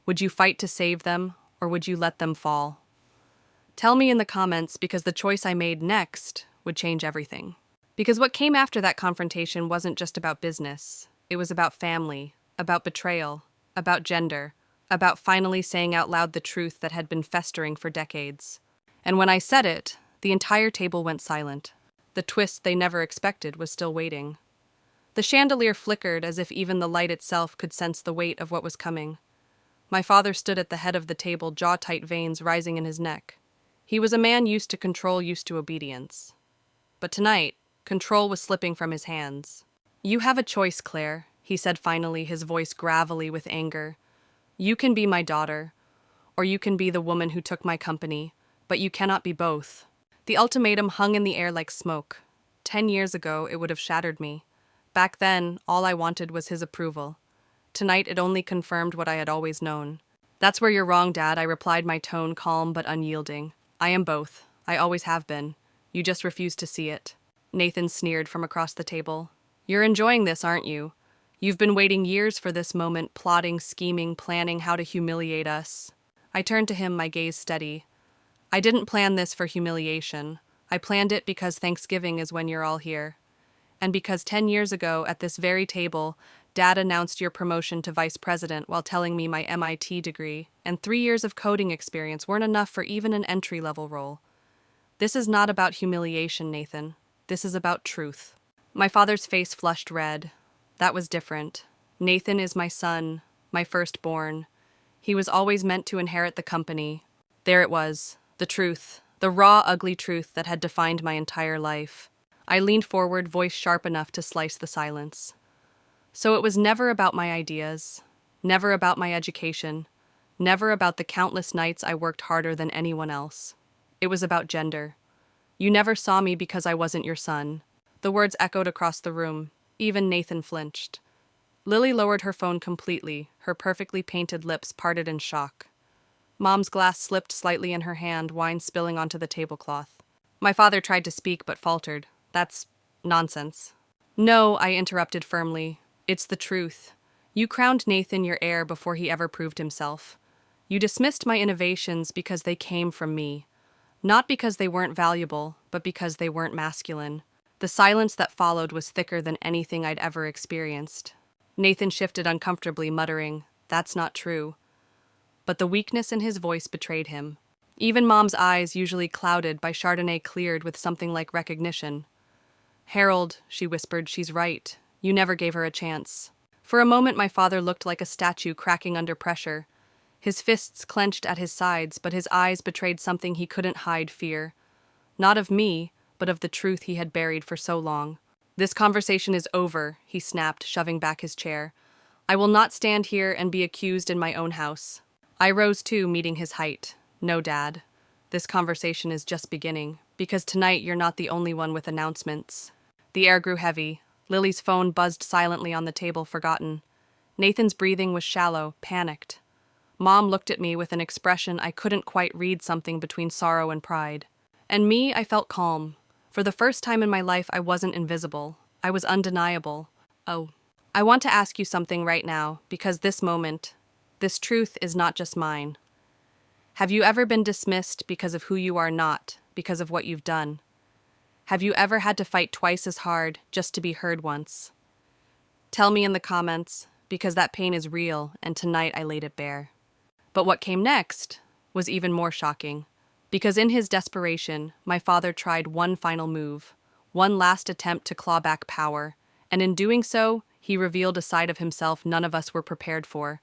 would you fight to save them, or would you let them fall? Tell me in the comments, because the choice I made next would change everything. Because what came after that confrontation wasn't just about business. It was about family, about betrayal, about gender, about finally saying out loud the truth that had been festering for decades. And when I said it, the entire table went silent. The twist they never expected was still waiting. The chandelier flickered as if even the light itself could sense the weight of what was coming. My father stood at the head of the table, jaw-tight, veins rising in his neck. He was a man used to control, used to obedience. But tonight, control was slipping from his hands. You have a choice, Claire, he said finally, his voice gravelly with anger. You can be my daughter, or you can be the woman who took my company, but you cannot be both. The ultimatum hung in the air like smoke. 10 years ago, it would have shattered me. Back then, all I wanted was his approval. Tonight, it only confirmed what I had always known. That's where you're wrong, Dad, I replied, my tone calm but unyielding. I am both. I always have been. You just refuse to see it. Nathan sneered from across the table. You're enjoying this, aren't you? You've been waiting years for this moment, plotting, scheming, planning how to humiliate us. I turned to him, my gaze steady. I didn't plan this for humiliation. I planned it because Thanksgiving is when you're all here. And because 10 years ago, at this very table, Dad announced your promotion to vice president while telling me my MIT degree and 3 years of coding experience weren't enough for even an entry-level role. This is not about humiliation, Nathan. This is about truth. My father's face flushed red. That was different. Nathan is my son, my firstborn. He was always meant to inherit the company. There it was, the truth, the raw, ugly truth that had defined my entire life. I leaned forward, voice sharp enough to slice the silence. So it was never about my ideas, never about my education, never about the countless nights I worked harder than anyone else. It was about gender. You never saw me because I wasn't your son. The words echoed across the room. Even Nathan flinched. Lily lowered her phone completely, her perfectly painted lips parted in shock. Mom's glass slipped slightly in her hand, wine spilling onto the tablecloth. My father tried to speak but faltered. That's nonsense. No, I interrupted firmly. It's the truth. You crowned Nathan your heir before he ever proved himself. You dismissed my innovations because they came from me. Not because they weren't valuable, but because they weren't masculine. The silence that followed was thicker than anything I'd ever experienced. Nathan shifted uncomfortably, muttering, "That's not true." But the weakness in his voice betrayed him. Even Mom's eyes, usually clouded by Chardonnay, cleared with something like recognition. "Harold," she whispered, "she's right. You never gave her a chance." For a moment my father looked like a statue cracking under pressure. His fists clenched at his sides, but his eyes betrayed something he couldn't hide: fear. Not of me, but of the truth he had buried for so long. "This conversation is over," he snapped, shoving back his chair. "I will not stand here and be accused in my own house." I rose too, meeting his height. "No, Dad. This conversation is just beginning, because tonight you're not the only one with announcements." The air grew heavy. Lily's phone buzzed silently on the table, forgotten. Nathan's breathing was shallow, panicked. Mom looked at me with an expression I couldn't quite read, something between sorrow and pride. And me, I felt calm. For the first time in my life, I wasn't invisible. I was undeniable. "Oh, I want to ask you something right now, because this moment, this truth is not just mine. Have you ever been dismissed because of who you are not, because of what you've done? Have you ever had to fight twice as hard just to be heard once? Tell me in the comments, because that pain is real, and tonight I laid it bare." But what came next was even more shocking, because in his desperation, my father tried one final move, one last attempt to claw back power, and in doing so, he revealed a side of himself none of us were prepared for.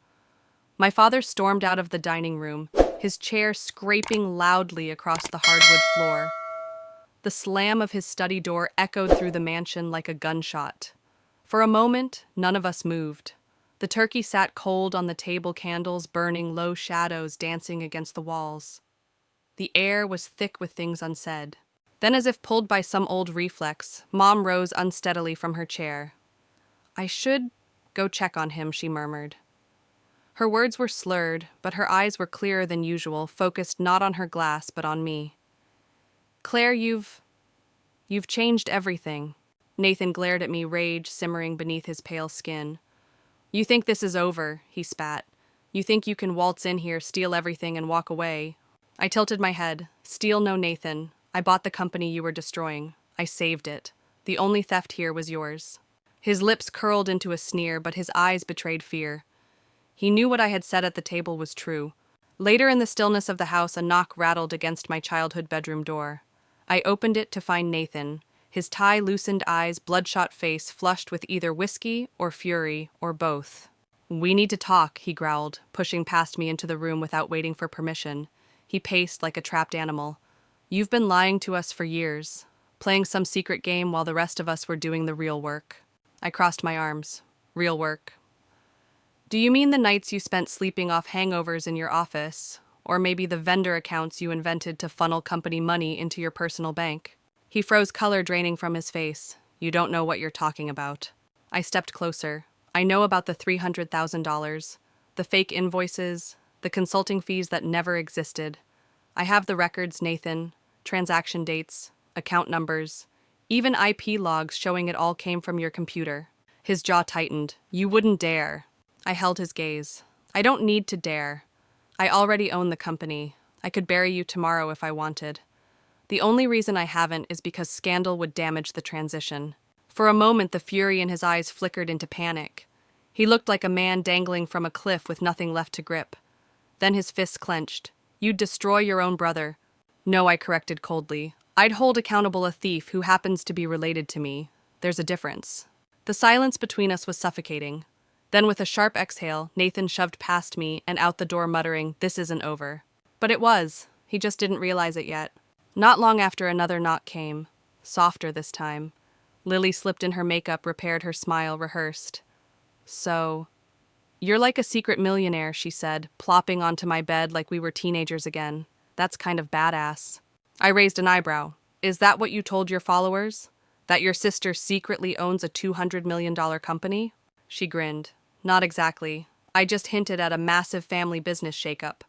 My father stormed out of the dining room, his chair scraping loudly across the hardwood floor. The slam of his study door echoed through the mansion like a gunshot. For a moment, none of us moved. The turkey sat cold on the table, candles burning, low shadows dancing against the walls. The air was thick with things unsaid. Then, as if pulled by some old reflex, Mom rose unsteadily from her chair. "I should go check on him," she murmured. Her words were slurred, but her eyes were clearer than usual, focused not on her glass but on me. "Claire, you've changed everything." Nathan glared at me, rage simmering beneath his pale skin. "You think this is over," he spat. "You think you can waltz in here, steal everything, and walk away." I tilted my head. "Steal no, Nathan. I bought the company you were destroying. I saved it. The only theft here was yours." His lips curled into a sneer, but his eyes betrayed fear. He knew what I had said at the table was true. Later in the stillness of the house, a knock rattled against my childhood bedroom door. I opened it to find Nathan, his tie-loosened eyes, bloodshot face flushed with either whiskey or fury or both. "We need to talk," he growled, pushing past me into the room without waiting for permission. He paced like a trapped animal. "You've been lying to us for years, playing some secret game while the rest of us were doing the real work." I crossed my arms. "Real work? Do you mean the nights you spent sleeping off hangovers in your office, or maybe the vendor accounts you invented to funnel company money into your personal bank?" He froze, color draining from his face. "You don't know what you're talking about." I stepped closer. I know about the $300,000, the fake invoices, the consulting fees that never existed. I have the records, Nathan, transaction dates, account numbers, even IP logs showing it all came from your computer. His jaw tightened. You wouldn't dare. I held his gaze. I don't need to dare. I already own the company. I could bury you tomorrow if I wanted. The only reason I haven't is because scandal would damage the transition. For a moment, the fury in his eyes flickered into panic. He looked like a man dangling from a cliff with nothing left to grip. Then his fists clenched. You'd destroy your own brother. No, I corrected coldly. I'd hold accountable a thief who happens to be related to me. There's a difference. The silence between us was suffocating. Then with a sharp exhale, Nathan shoved past me and out the door muttering, "This isn't over." But it was. He just didn't realize it yet. Not long after, another knock came. Softer this time. Lily slipped in her makeup, repaired her smile, rehearsed. "So, you're like a secret millionaire," she said, plopping onto my bed like we were teenagers again. "That's kind of badass." I raised an eyebrow. "Is that what you told your followers? That your sister secretly owns a $200 million company?" She grinned. "Not exactly. I just hinted at a massive family business shakeup.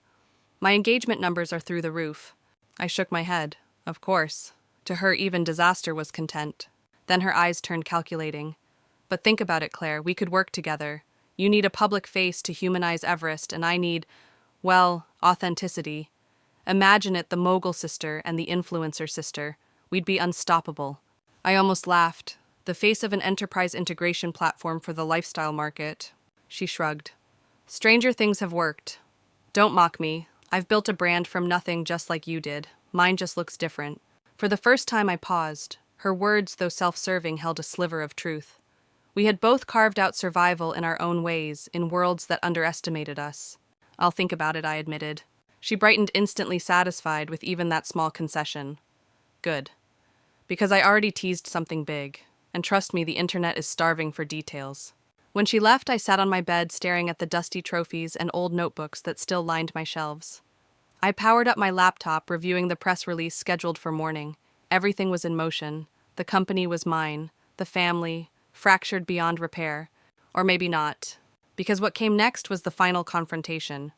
My engagement numbers are through the roof." I shook my head. Of course. To her, even disaster was content. Then her eyes turned calculating. "But think about it, Claire. We could work together. You need a public face to humanize Everest, and I need, well, authenticity. Imagine it, the mogul sister and the influencer sister. We'd be unstoppable." I almost laughed. "The face of an enterprise integration platform for the lifestyle market." She shrugged. "Stranger things have worked. Don't mock me. I've built a brand from nothing just like you did. Mine just looks different." For the first time I paused. Her words, though self-serving, held a sliver of truth. We had both carved out survival in our own ways, in worlds that underestimated us. "I'll think about it," I admitted. She brightened, instantly satisfied with even that small concession. Good. Because I already teased something big. And trust me, the internet is starving for details. When she left, I sat on my bed staring at the dusty trophies and old notebooks that still lined my shelves. I powered up my laptop, reviewing the press release scheduled for morning. Everything was in motion. The company was mine. The family, fractured beyond repair. Or maybe not. Because what came next was the final confrontation.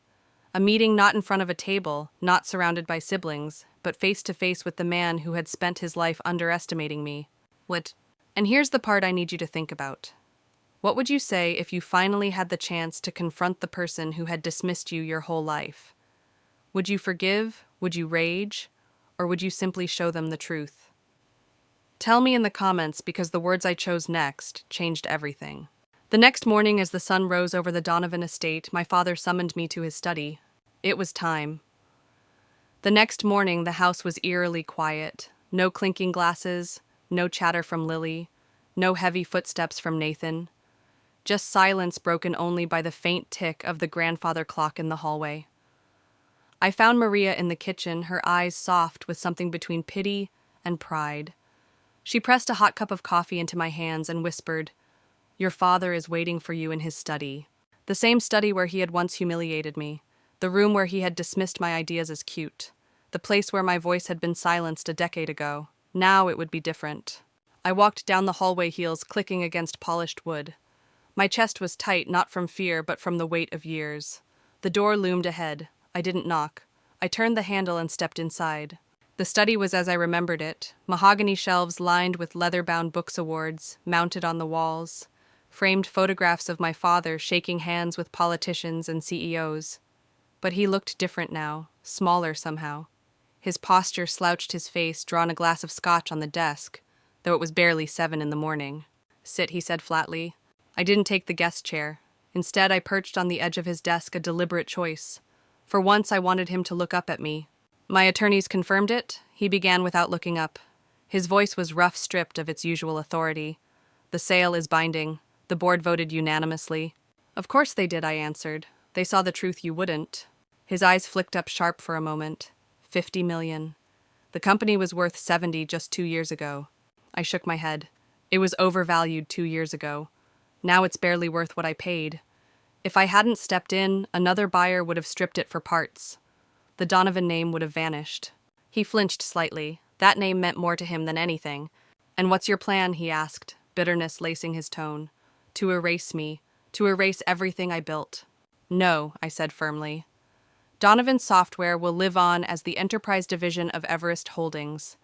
A meeting not in front of a table, not surrounded by siblings, but face to face with the man who had spent his life underestimating me. And here's the part I need you to think about. What would you say if you finally had the chance to confront the person who had dismissed you your whole life? Would you forgive? Would you rage? Or would you simply show them the truth? Tell me in the comments, because the words I chose next changed everything. The next morning, as the sun rose over the Donovan estate, my father summoned me to his study. It was time. The next morning, the house was eerily quiet. No clinking glasses, no chatter from Lily, no heavy footsteps from Nathan. Just silence broken only by the faint tick of the grandfather clock in the hallway. I found Maria in the kitchen, her eyes soft with something between pity and pride. She pressed a hot cup of coffee into my hands and whispered, "Your father is waiting for you in his study." The same study where he had once humiliated me. The room where he had dismissed my ideas as cute. The place where my voice had been silenced a decade ago. Now it would be different. I walked down the hallway, heels clicking against polished wood. My chest was tight, not from fear, but from the weight of years. The door loomed ahead. I didn't knock. I turned the handle and stepped inside. The study was as I remembered it. Mahogany shelves lined with leather-bound books awards, mounted on the walls. Framed photographs of my father shaking hands with politicians and CEOs. But he looked different now, smaller somehow. His posture slouched, his face drawn, a glass of scotch on the desk, though it was barely 7 in the morning. "Sit," he said flatly. I didn't take the guest chair. Instead, I perched on the edge of his desk, a deliberate choice. For once, I wanted him to look up at me. "My attorneys confirmed it," he began without looking up. His voice was rough, stripped of its usual authority. "The sale is binding. The board voted unanimously." "Of course they did," I answered. "They saw the truth you wouldn't." His eyes flicked up sharp for a moment. 50 million. The company was worth 70 just 2 years ago. I shook my head. It was overvalued 2 years ago. Now it's barely worth what I paid. If I hadn't stepped in, another buyer would have stripped it for parts. The Donovan name would have vanished. He flinched slightly. That name meant more to him than anything. "And what's your plan?" he asked, bitterness lacing his tone. to erase me, to erase everything I built. No, I said firmly. Donovan Software will live on as the enterprise division of Everest Holdings.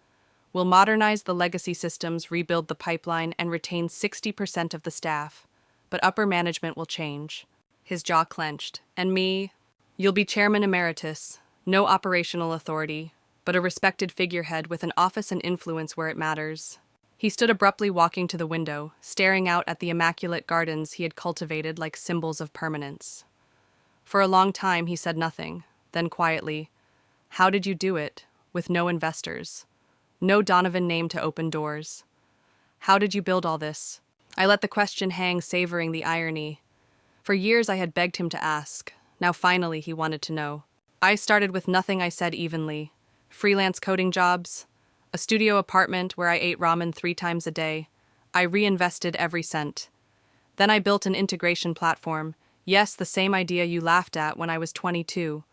We'll modernize the legacy systems, rebuild the pipeline, and retain 60% of the staff. But upper management will change. His jaw clenched. And me? You'll be chairman emeritus, no operational authority, but a respected figurehead with an office and influence where it matters. He stood abruptly walking to the window, staring out at the immaculate gardens he had cultivated like symbols of permanence. For a long time he said nothing, then quietly, "How did you do it, with no investors? No Donovan name to open doors. How did you build all this?" I let the question hang, savoring the irony. For years I had begged him to ask. Now finally he wanted to know. I started with nothing, I said evenly. Freelance coding jobs, a studio apartment where I ate ramen 3 times a day. I reinvested every cent. Then I built an integration platform. Yes, the same idea you laughed at when I was 22.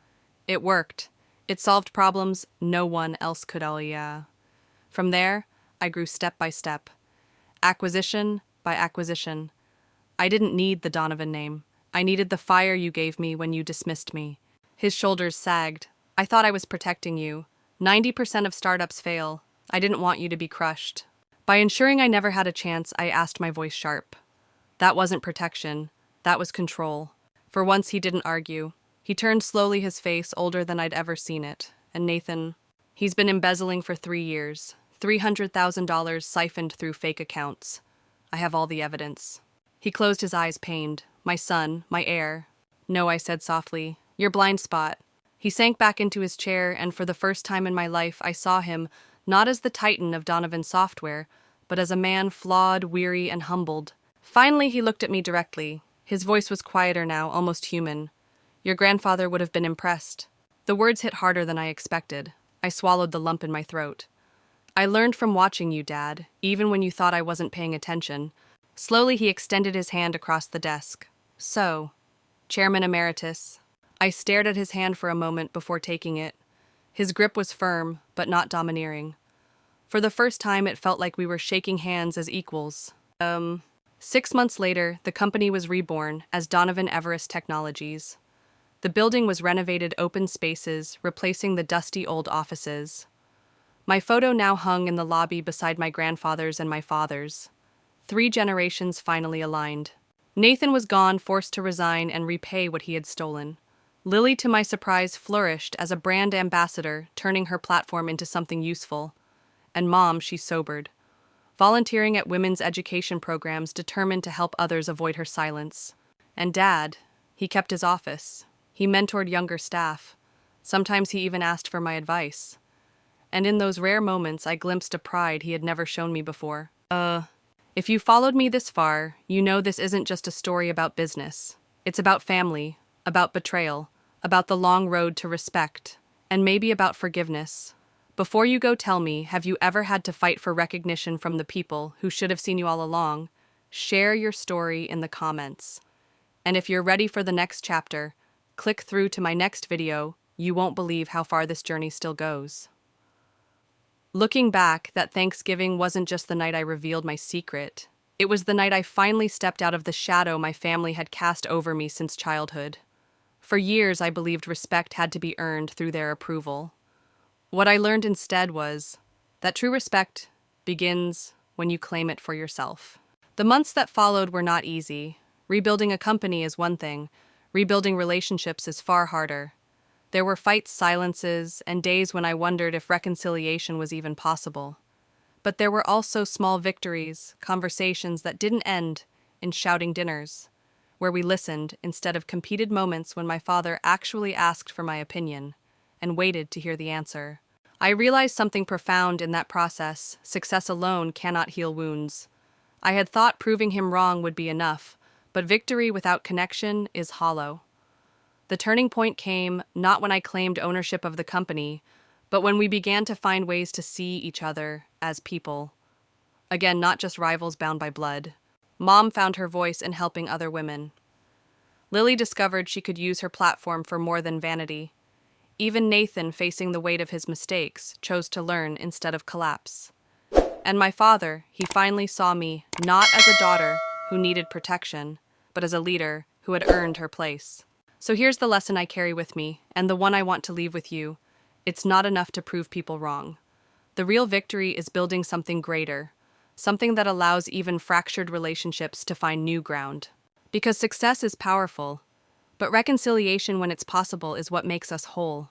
It worked. It solved problems no one else could. From there, I grew step by step. Acquisition by acquisition. I didn't need the Donovan name. I needed the fire you gave me when you dismissed me. His shoulders sagged. I thought I was protecting you. 90% of startups fail. I didn't want you to be crushed. By ensuring I never had a chance, I asked, my voice sharp. That wasn't protection. That was control. For once, he didn't argue. He turned slowly, his face older than I'd ever seen it. And Nathan, he's been embezzling for 3 years. $300,000 siphoned through fake accounts. I have all the evidence. He closed his eyes, pained. My son, my heir. No, I said softly. Your blind spot. He sank back into his chair, and for the first time in my life, I saw him not as the titan of Donovan Software, but as a man flawed, weary, and humbled. Finally, he looked at me directly. His voice was quieter now, almost human. Your grandfather would have been impressed. The words hit harder than I expected. I swallowed the lump in my throat. I learned from watching you, Dad, even when you thought I wasn't paying attention. Slowly, he extended his hand across the desk. So, Chairman Emeritus. I stared at his hand for a moment before taking it. His grip was firm, but not domineering. For the first time, it felt like we were shaking hands as equals. 6 months later, the company was reborn as Donovan Everest Technologies. The building was renovated, open spaces, replacing the dusty old offices. My photo now hung in the lobby beside my grandfather's and my father's. 3 generations finally aligned. Nathan was gone, forced to resign and repay what he had stolen. Lily, to my surprise, flourished as a brand ambassador, turning her platform into something useful. And Mom, she sobered, volunteering at women's education programs, determined to help others avoid her silence. And Dad, he kept his office. He mentored younger staff. Sometimes he even asked for my advice. And in those rare moments, I glimpsed a pride he had never shown me before. If you followed me this far, you know this isn't just a story about business. It's about family, about betrayal, about the long road to respect, and maybe about forgiveness. Before you go, tell me, have you ever had to fight for recognition from the people who should have seen you all along? Share your story in the comments. And if you're ready for the next chapter, click through to my next video. You won't believe how far this journey still goes. Looking back, that Thanksgiving wasn't just the night I revealed my secret. It was the night I finally stepped out of the shadow my family had cast over me since childhood. For years, I believed respect had to be earned through their approval. What I learned instead was that true respect begins when you claim it for yourself. The months that followed were not easy. Rebuilding a company is one thing. Rebuilding relationships is far harder. There were fights, silences, and days when I wondered if reconciliation was even possible. But there were also small victories, conversations that didn't end in shouting dinners, where we listened instead of competed, moments when my father actually asked for my opinion and waited to hear the answer. I realized something profound in that process. Success alone cannot heal wounds. I had thought proving him wrong would be enough, but victory without connection is hollow. The turning point came not when I claimed ownership of the company, but when we began to find ways to see each other as people. Again, not just rivals bound by blood. Mom found her voice in helping other women. Lily discovered she could use her platform for more than vanity. Even Nathan, facing the weight of his mistakes, chose to learn instead of collapse. And my father, he finally saw me, not as a daughter, who needed protection, but as a leader who had earned her place. So here's the lesson I carry with me, and the one I want to leave with you. It's not enough to prove people wrong. The real victory is building something greater, something that allows even fractured relationships to find new ground. Because success is powerful, but reconciliation when it's possible is what makes us whole.